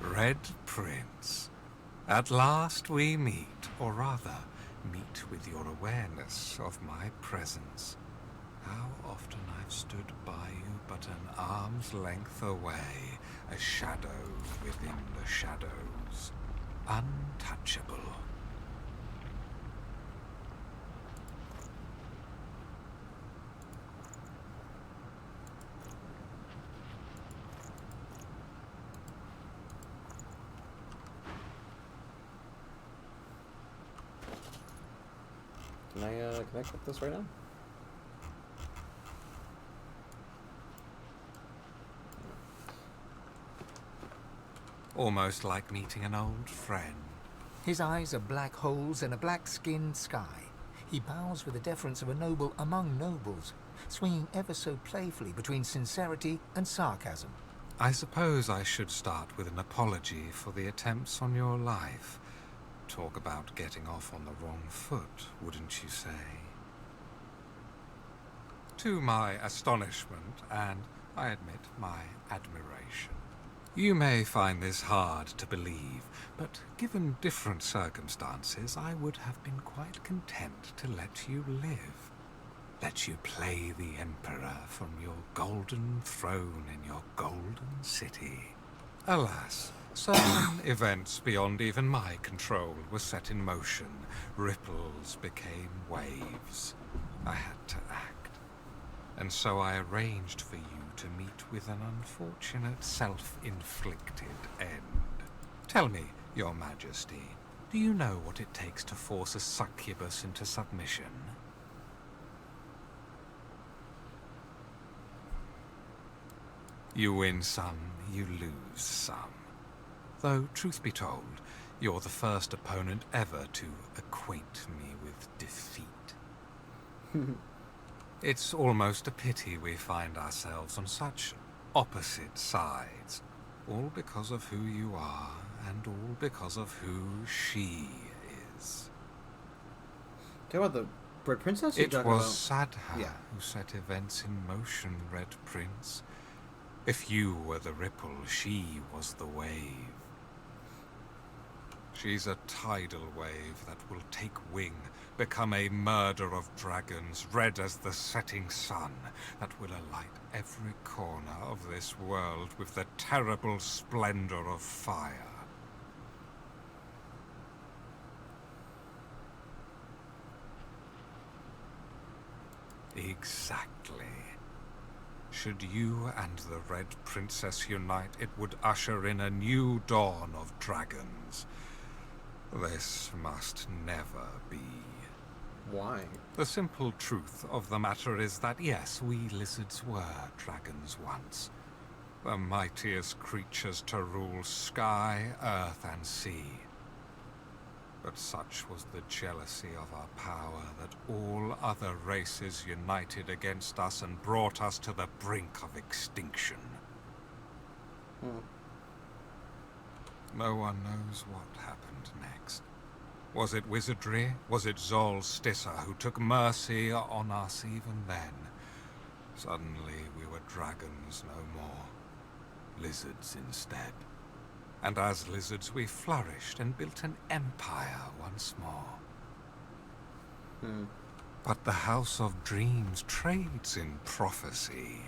Red Prince, at last we meet, or rather, meet with your awareness of my presence. How often I've stood by you but an arm's length away, a shadow within the shadows, untouchable. Can I click this right now? Almost like meeting an old friend. His eyes are black holes in a black-skinned sky. He bows with the deference of a noble among nobles, swinging ever so playfully between sincerity and sarcasm. I suppose I should start with an apology for the attempts on your life. Talk about getting off on the wrong foot, wouldn't you say? To my astonishment, and I admit my admiration. You may find this hard to believe, but given different circumstances, I would have been quite content to let you live. Let you play the Emperor from your golden throne in your golden city. Alas, certain events beyond even my control were set in motion. Ripples became waves. I had to act. And so I arranged for you to meet with an unfortunate self-inflicted end. Tell me, Your Majesty, do you know what it takes to force a succubus into submission? You win some, you lose some. Though, truth be told, you're the first opponent ever to acquaint me with defeat. It's almost a pity we find ourselves on such opposite sides, all because of who you are, and all because of who she is. Talk about the Red Princess? It was Sadha Yeah. who set events in motion, Red Prince. If you were the ripple, she was the wave. She's a tidal wave that will take wing, become a murder of dragons, red as the setting sun, that will alight every corner of this world with the terrible splendor of fire. Exactly. Should you and the Red Princess unite, it would usher in a new dawn of dragons. This must never be. Why? The simple truth of the matter is that, yes, we lizards were dragons once. The mightiest creatures to rule sky, earth, and sea. But such was the jealousy of our power that all other races united against us and brought us to the brink of extinction. No one knows what happened next. Was it wizardry? Was it Zol Stissa who took mercy on us even then? Suddenly we were dragons no more. Lizards instead. And as lizards we flourished and built an empire once more. But the House of Dreams trades in prophecy.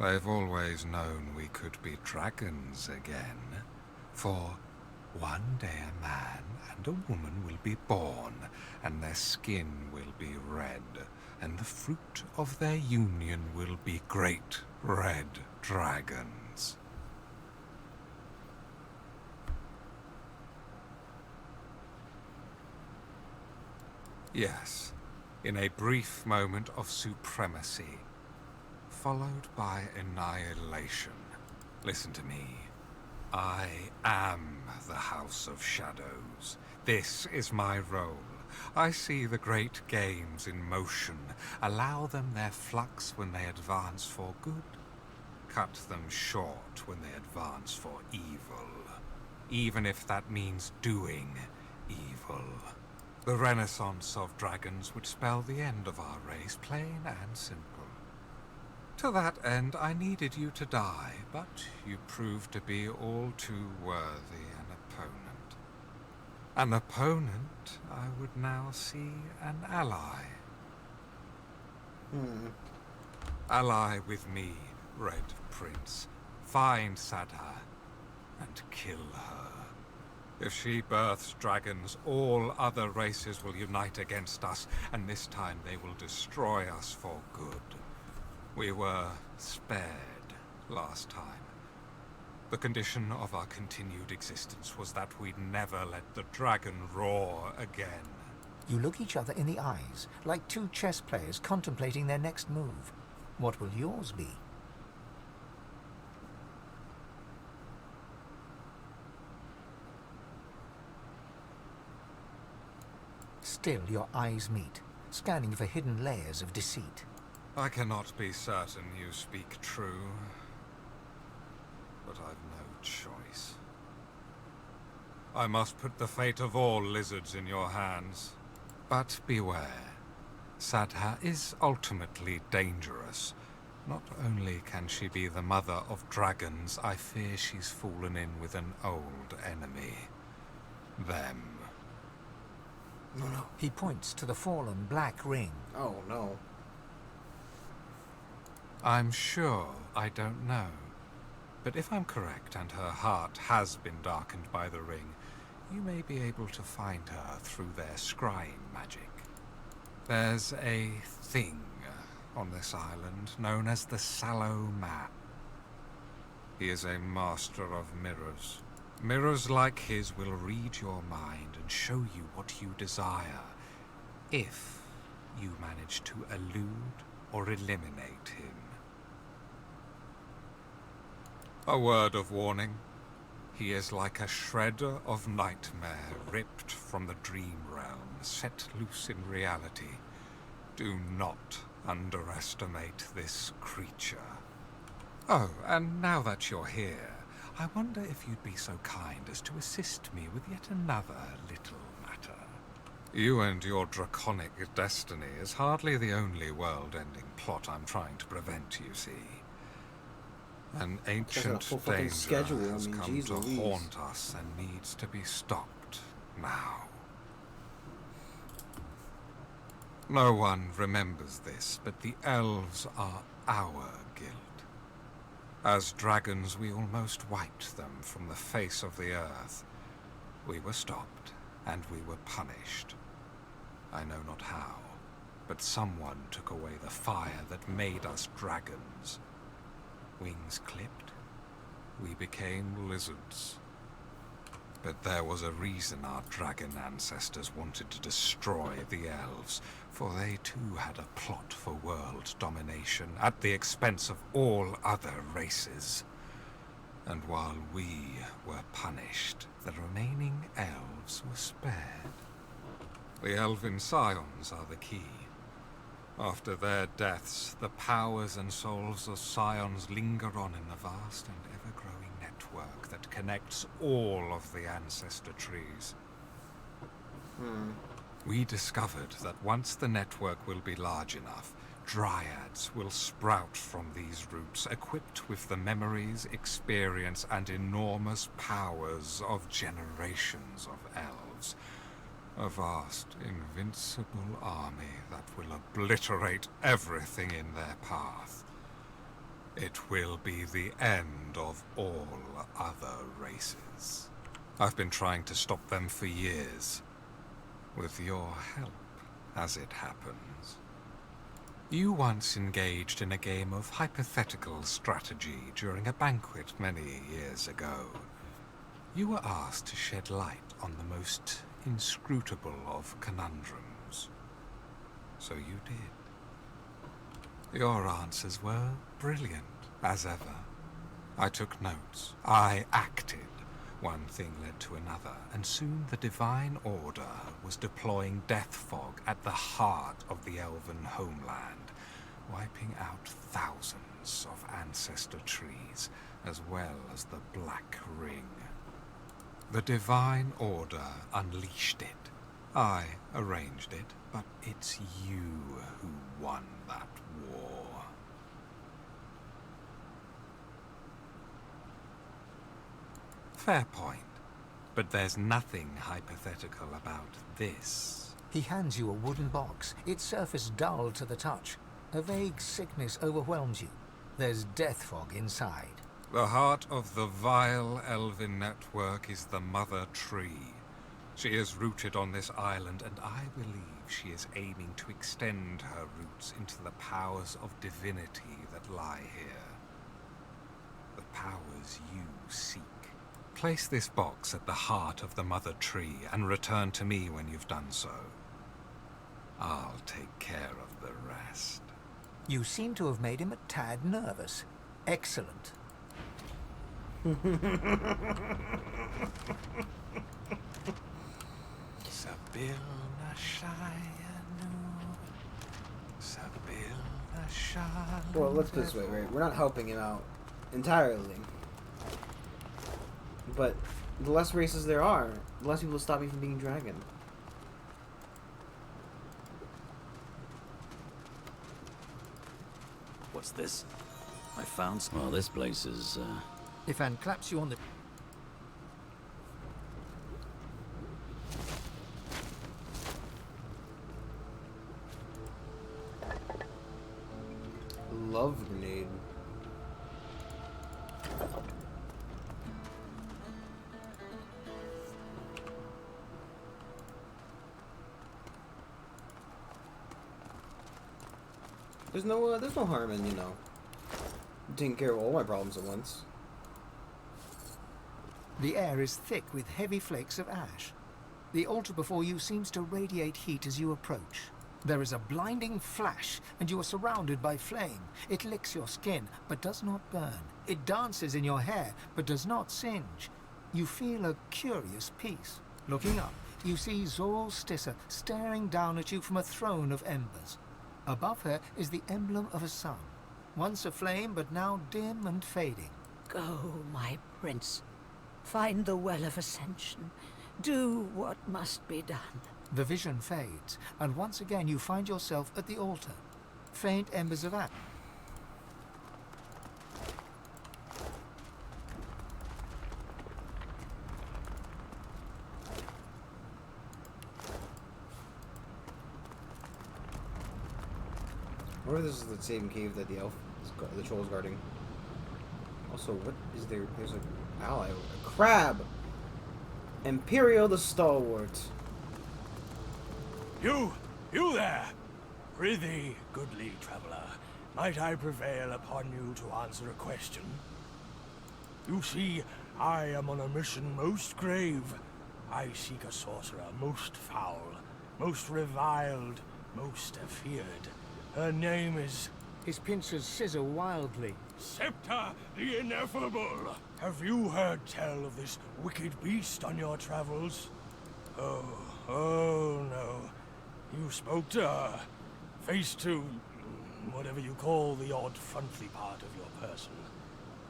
They've always known we could be dragons again. For one day a man and a woman will be born, and their skin will be red, and the fruit of their union will be great red dragons. Yes, in a brief moment of supremacy, followed by annihilation. Listen to me. I am the House of Shadows. This is my role. I see the great games in motion, allow them their flux when they advance for good, cut them short when they advance for evil, even if that means doing evil. The renaissance of dragons would spell the end of our race, plain and simple. To that end, I needed you to die, but you proved to be all too worthy an opponent. An opponent I would now see an ally. Ally with me, Red Prince. Find Sadha and kill her. If she births dragons, all other races will unite against us, and this time they will destroy us for good. We were spared last time. The condition of our continued existence was that we'd never let the dragon roar again. You look each other in the eyes, like two chess players contemplating their next move. What will yours be? Still, your eyes meet, scanning for hidden layers of deceit. I cannot be certain you speak true, but I've no choice. I must put the fate of all lizards in your hands. But beware. Sadha is ultimately dangerous. Not only can she be the mother of dragons, I fear she's fallen in with an old enemy. Them. No, no. He points to the fallen black ring. Oh, no. I'm sure I don't know. But if I'm correct and her heart has been darkened by the ring, you may be able to find her through their scrying magic. There's a thing on this island known as the Sallow Man. He is a master of mirrors. Mirrors like his will read your mind and show you what you desire, if you manage to elude or eliminate him. A word of warning. He is like a shred of nightmare ripped from the dream realm, set loose in reality. Do not underestimate this creature. Oh, and now that you're here, I wonder if you'd be so kind as to assist me with yet another little matter. You and your draconic destiny is hardly the only world-ending plot I'm trying to prevent, you see. An ancient danger has come to haunt us and needs to be stopped now. No one remembers this, but the elves are our guild. As dragons, we almost wiped them from the face of the earth. We were stopped, and we were punished. I know not how, but someone took away the fire that made us dragons. Wings clipped, we became lizards. But there was a reason our dragon ancestors wanted to destroy the elves, for they too had a plot for world domination at the expense of all other races. And while we were punished, the remaining elves were spared. The elven scions are the key. After their deaths, the powers and souls of scions linger on in the vast and ever-growing network that connects all of the ancestor trees. We discovered that once the network will be large enough, dryads will sprout from these roots, equipped with the memories, experience, and enormous powers of generations of elves. A vast, invincible army that will obliterate everything in their path. It will be the end of all other races. I've been trying to stop them for years. With your help, as it happens. You once engaged in a game of hypothetical strategy during a banquet many years ago. You were asked to shed light on the most inscrutable of conundrums. So you did. Your answers were brilliant, as ever. I took notes. I acted. One thing led to another, and soon the Divine Order was deploying death fog at the heart of the elven homeland, wiping out thousands of ancestor trees, as well as the Black Ring. The Divine Order unleashed it. I arranged it, but it's you who won that war. Fair point. But there's nothing hypothetical about this. He hands you a wooden box, its surface dull to the touch. A vague sickness overwhelms you. There's death fog inside. The heart of the vile elven network is the Mother Tree. She is rooted on this island, and I believe she is aiming to extend her roots into the powers of divinity that lie here. The powers you seek. Place this box at the heart of the Mother Tree and return to me when you've done so. I'll take care of the rest. You seem to have made him a tad nervous. Excellent. Well, let's put it this way, right? We're not helping him out entirely. But the less races there are, the less people stop you from being dragon. What's this? I found... Well, this place is, Ifan claps you on the... Love grenade. There's no harm in, taking care of all my problems at once. The air is thick with heavy flakes of ash. The altar before you seems to radiate heat as you approach. There is a blinding flash, and you are surrounded by flame. It licks your skin, but does not burn. It dances in your hair, but does not singe. You feel a curious peace. Looking up, you see Zol Stissa staring down at you from a throne of embers. Above her is the emblem of a sun, once aflame, but now dim and fading. Go, my prince. Find the Well of Ascension. Do what must be done. The vision fades, and once again you find yourself at the altar. Faint embers of ash. I wonder if this is the same cave that the troll's guarding. Also, what is there? There's an ally, a crab. Imperial the Stalwart. You there! Prithee, goodly traveller, might I prevail upon you to answer a question? You see, I am on a mission most grave. I seek a sorcerer most foul, most reviled, most afeared. Her name is... His pincers scissor wildly. Septa the Ineffable! Have you heard tell of this wicked beast on your travels? Oh no. You spoke to her, face to whatever you call the odd frontly part of your person.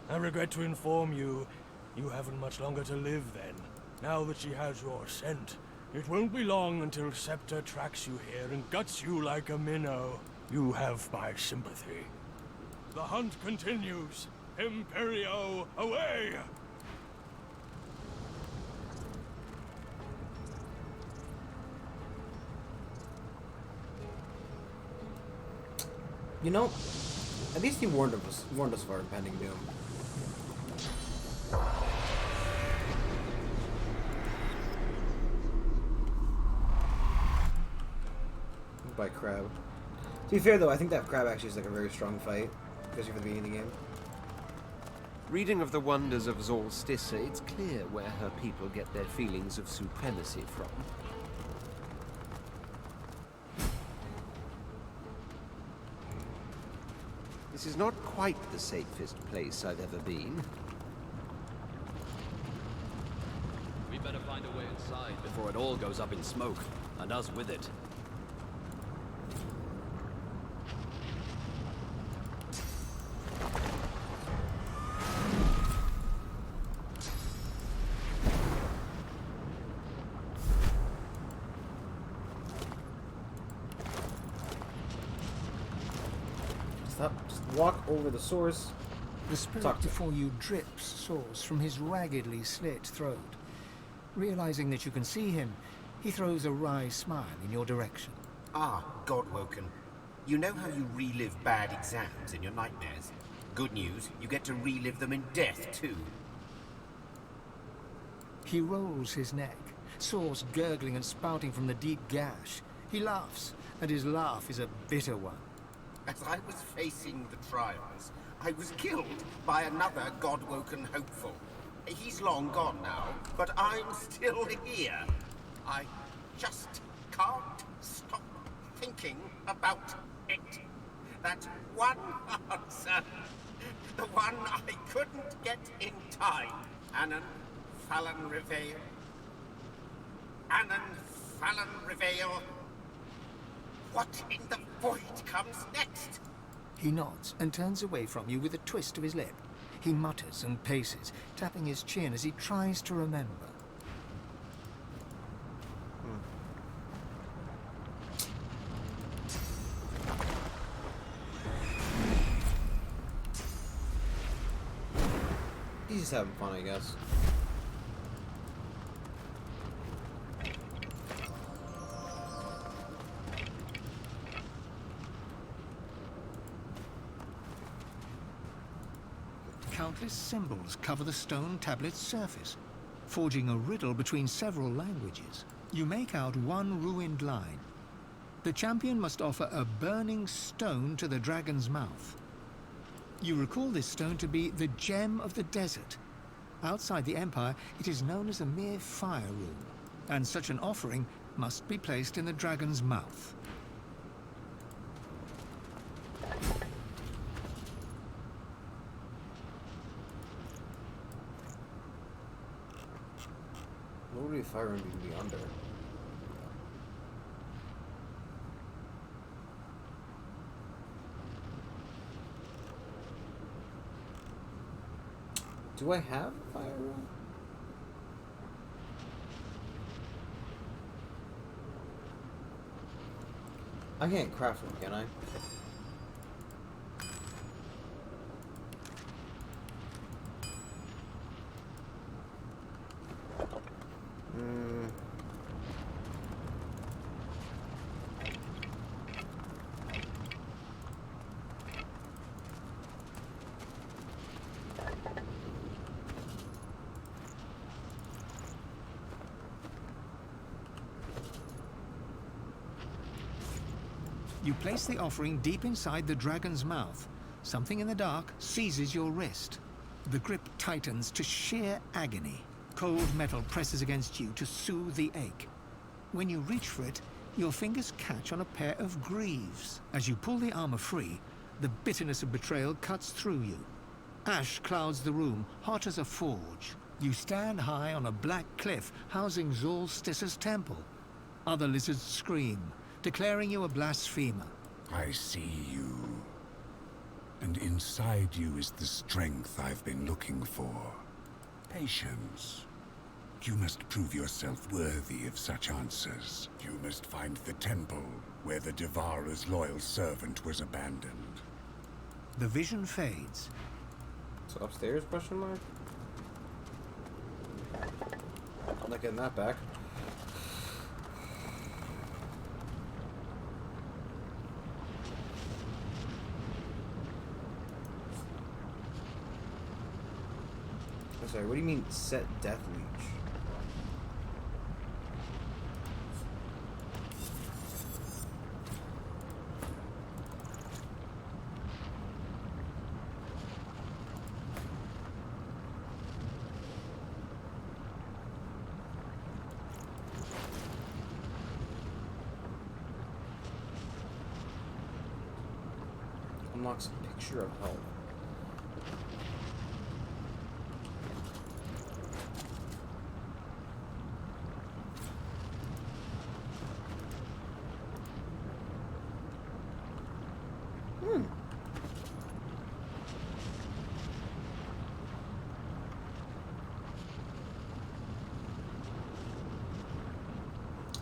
I regret to inform you, you haven't much longer to live then. Now that she has your scent, it won't be long until Septa tracks you here and guts you like a minnow. You have my sympathy. The hunt continues. Imperio, away! At least he warned us of our impending doom. By crab. be fair though, I think that crab actually is like a very strong fight, especially for the beginning of the game. Reading of the wonders of Solstice, it's clear where her people get their feelings of supremacy from. This is not quite the safest place I've ever been. We better find a way inside before it all goes up in smoke, and us with it. Just walk over the source. The spirit before you drips sauce from his raggedly slit throat. Realizing that you can see him, he throws a wry smile in your direction. Ah, Godwoken. You know how you relive bad exams in your nightmares? Good news, you get to relive them in death, too. He rolls his neck, sauce gurgling and spouting from the deep gash. He laughs, and his laugh is a bitter one. As I was facing the trials, I was killed by another Godwoken hopeful. He's long gone now, but I'm still here. I just can't stop thinking about it. That one answer, the one I couldn't get in time. Anon Fallon Reveil. Anon Fallon Reveil. What in the void comes next? He nods and turns away from you with a twist of his lip. He mutters and paces, tapping his chin as he tries to remember. He's just having fun, I guess. Countless symbols cover the stone tablet's surface, forging a riddle between several languages. You make out one ruined line. The champion must offer a burning stone to the dragon's mouth. You recall this stone to be the gem of the desert. Outside the Empire, it is known as a mere fire room, and such an offering must be placed in the dragon's mouth. What would a fire room be under? Do I have a fire room? I can't craft one, can I? You place the offering deep inside the dragon's mouth. Something in the dark seizes your wrist. The grip tightens to sheer agony. Cold metal presses against you to soothe the ache. When you reach for it, your fingers catch on a pair of greaves. As you pull the armor free, the bitterness of betrayal cuts through you. Ash clouds the room, hot as a forge. You stand high on a black cliff housing Solstice's temple. Other lizards scream, declaring you a blasphemer. I see you. And inside you is the strength I've been looking for. Patience. You must prove yourself worthy of such answers. You must find the temple where the Devoureur's loyal servant was abandoned. The vision fades. So upstairs, question mark? I'm not getting that back. I'm sorry, what do you mean set death leech? unlocks a picture of hell.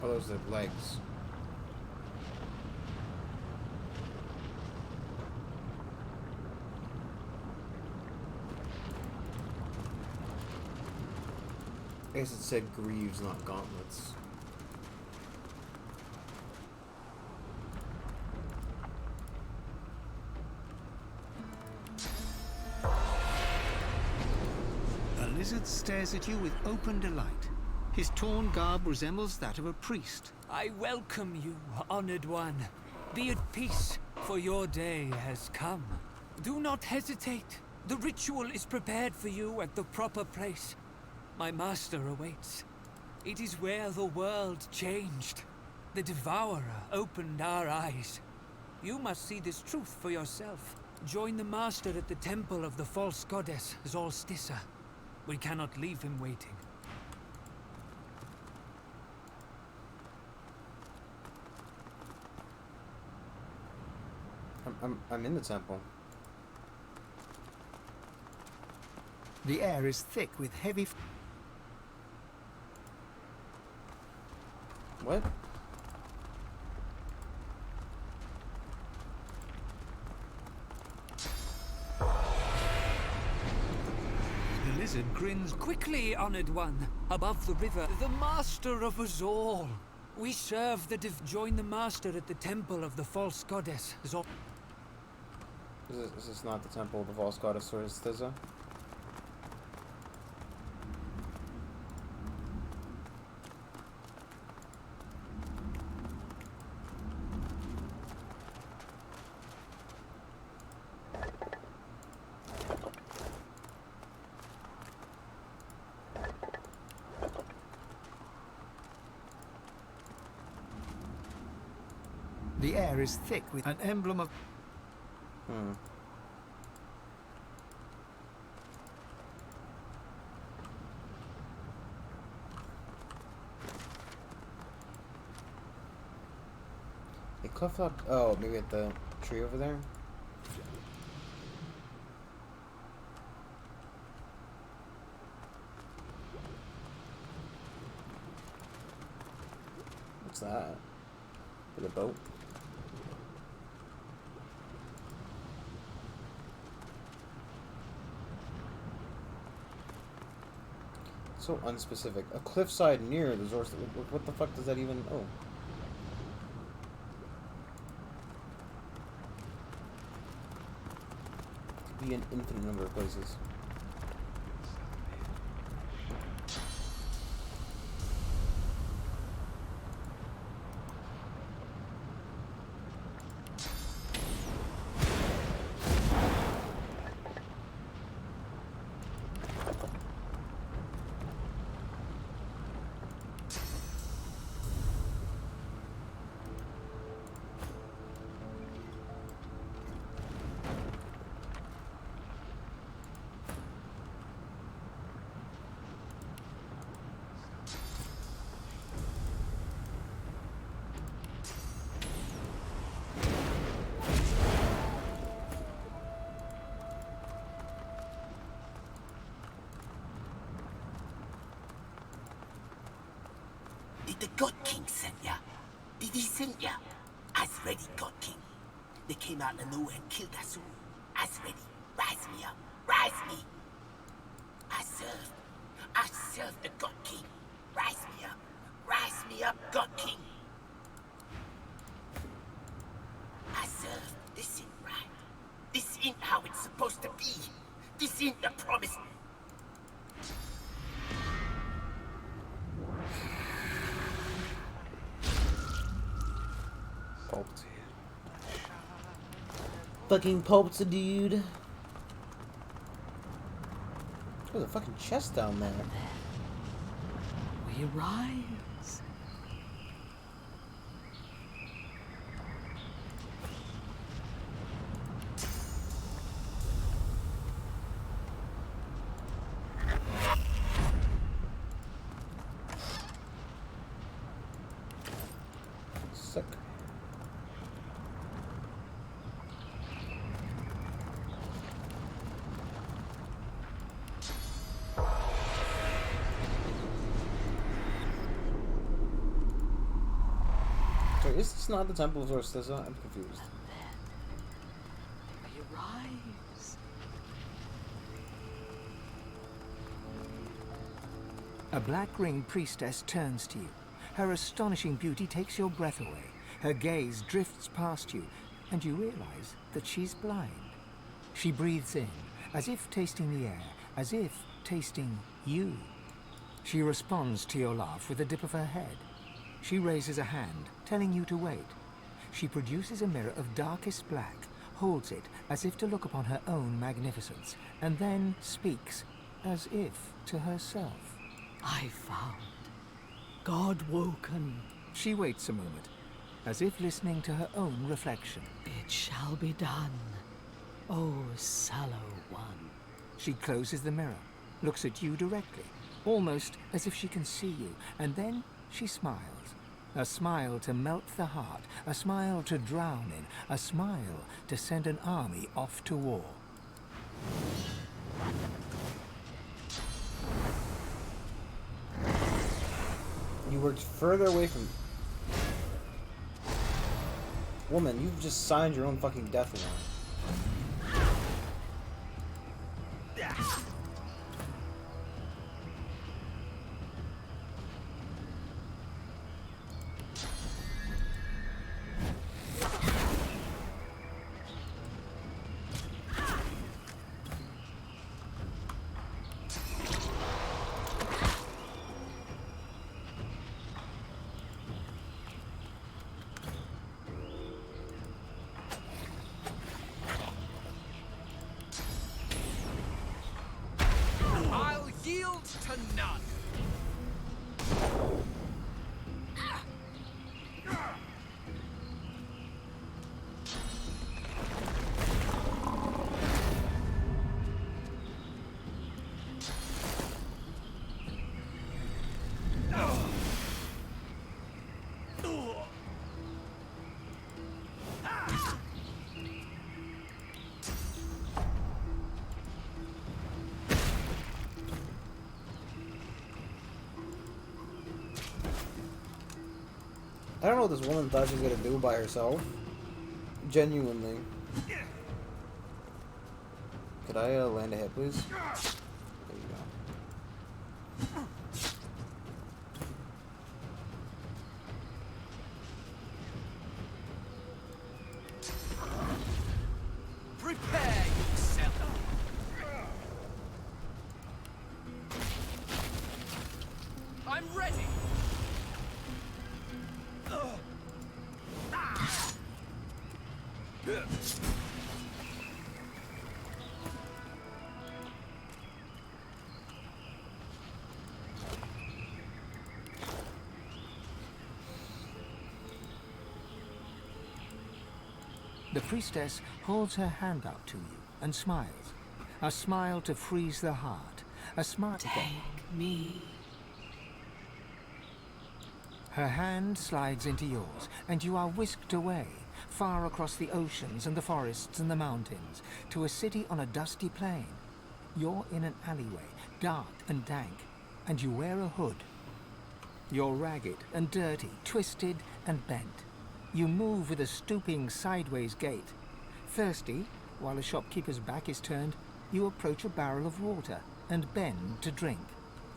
Oh, those are legs. I guess it said greaves, not gauntlets. A lizard stares at you with open delight. His torn garb resembles that of a priest. I welcome you, honored one. Be at peace, for your day has come. Do not hesitate. The ritual is prepared for you at the proper place. My master awaits. It is where the world changed. The Devourer opened our eyes. You must see this truth for yourself. Join the master at the temple of the false goddess, Zolstissa. We cannot leave him waiting. I'm in the temple. The air is thick with heavy... What? The lizard grins. Quickly, honored one. Above the river, the master of us all. We serve the join the master at the temple of the false goddess, Zol... Is this not the temple of the false goddess Zolstissa? The air is thick with an emblem of... A cliff up. Oh, maybe at the tree over there? What's that? For the boat? So unspecific. A cliffside near the Zors. What the fuck does that even... Oh. Could be an infinite number of places. Did the God King send ya? Did he send ya? As ready, God King. They came out of nowhere and killed us all. As ready. Rise me up. Rise me. I served the God King. Rise me up. Rise me up, God King. I served. This ain't right. This ain't how it's supposed to be. This ain't the promise. Pulped. Fucking pulped, dude. There's a fucking chest down there. We rise. Sick. So is this not the Temple of Zorstissa? I'm confused. We rise. A black-ringed priestess turns to you. Her astonishing beauty takes your breath away. Her gaze drifts past you, and you realize that she's blind. She breathes in, as if tasting the air, as if tasting you. She responds to your laugh with a dip of her head. She raises a hand, telling you to wait. She produces a mirror of darkest black, holds it as if to look upon her own magnificence, and then speaks, as if to herself. I found God woken. She waits a moment, as if listening to her own reflection. It shall be done, O sallow one. She closes the mirror, looks at you directly, almost as if she can see you, and then she smiles. A smile to melt the heart, a smile to drown in, a smile to send an army off to war. You worked further away from... Woman, you've just signed your own fucking death warrant. I'll yield to none. I don't know what this woman thought she was gonna do by herself. Genuinely. Could I land a hit, please? There you go. Prepare yourself. I'm ready. The priestess holds her hand out to you and smiles. A smile to freeze the heart. A smile. Take me. Her hand slides into yours, and you are whisked away, far across the oceans and the forests and the mountains, to a city on a dusty plain. You're in an alleyway, dark and dank, and you wear a hood. You're ragged and dirty, twisted and bent. You move with a stooping sideways gait. Thirsty, while a shopkeeper's back is turned, you approach a barrel of water and bend to drink.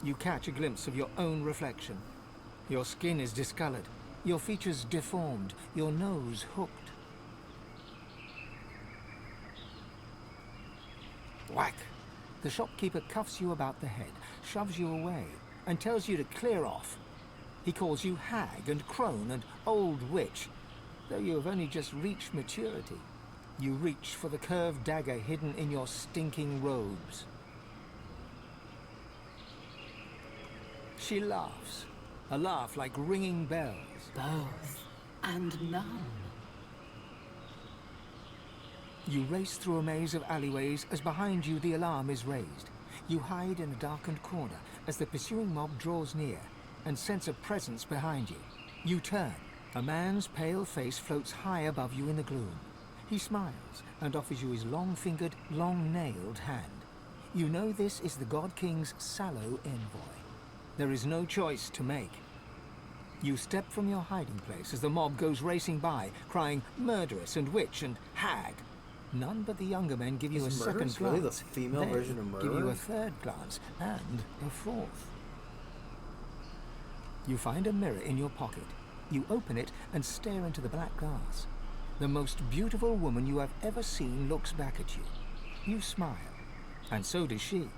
You catch a glimpse of your own reflection. Your skin is discolored, your features deformed, your nose hooked. Whack! The shopkeeper cuffs you about the head, shoves you away, and tells you to clear off. He calls you hag and crone and old witch, though you have only just reached maturity. You reach for the curved dagger hidden in your stinking robes. She laughs, a laugh like ringing bells. Both and none. You race through a maze of alleyways as behind you the alarm is raised. You hide in a darkened corner as the pursuing mob draws near and sense a presence behind you. You turn, A man's pale face floats high above you in the gloom. He smiles and offers you his long-fingered, long-nailed hand. You know this is the God King's sallow envoy. There is no choice to make. You step from your hiding place as the mob goes racing by, crying murderess and witch and hag. None but the younger men give you a second glance. Really the female They version of murder? give you a third glance and a fourth. You find a mirror in your pocket. You open it and stare into the black glass. The most beautiful woman you have ever seen looks back at you. You smile, and so does she.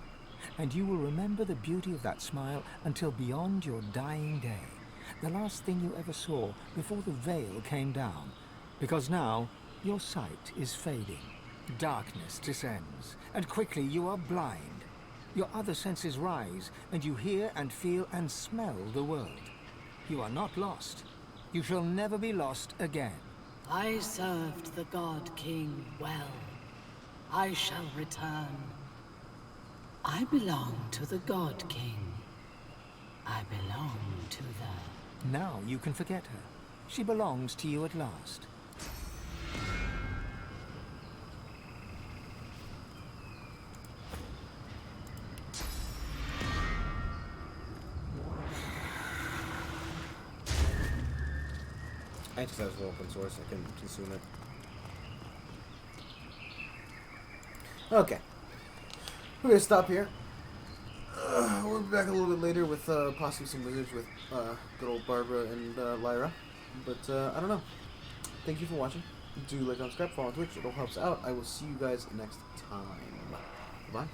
And you will remember the beauty of that smile until beyond your dying day. The last thing you ever saw before the veil came down. Because now, your sight is fading. Darkness descends, and quickly you are blind. Your other senses rise, and you hear and feel and smell the world. You are not lost. You shall never be lost again. I served the God King well. I shall return. I belong to the God King. I belong to the... Now you can forget her. She belongs to you at last. I just thought it was open source. I couldn't consume it. Okay. We're gonna stop here. We'll be back a little bit later with possibly some wizards with good old Barbara and Lyra. But I don't know. Thank you for watching. Do like, subscribe, follow on Twitch. It all helps out. I will see you guys next time. Bye.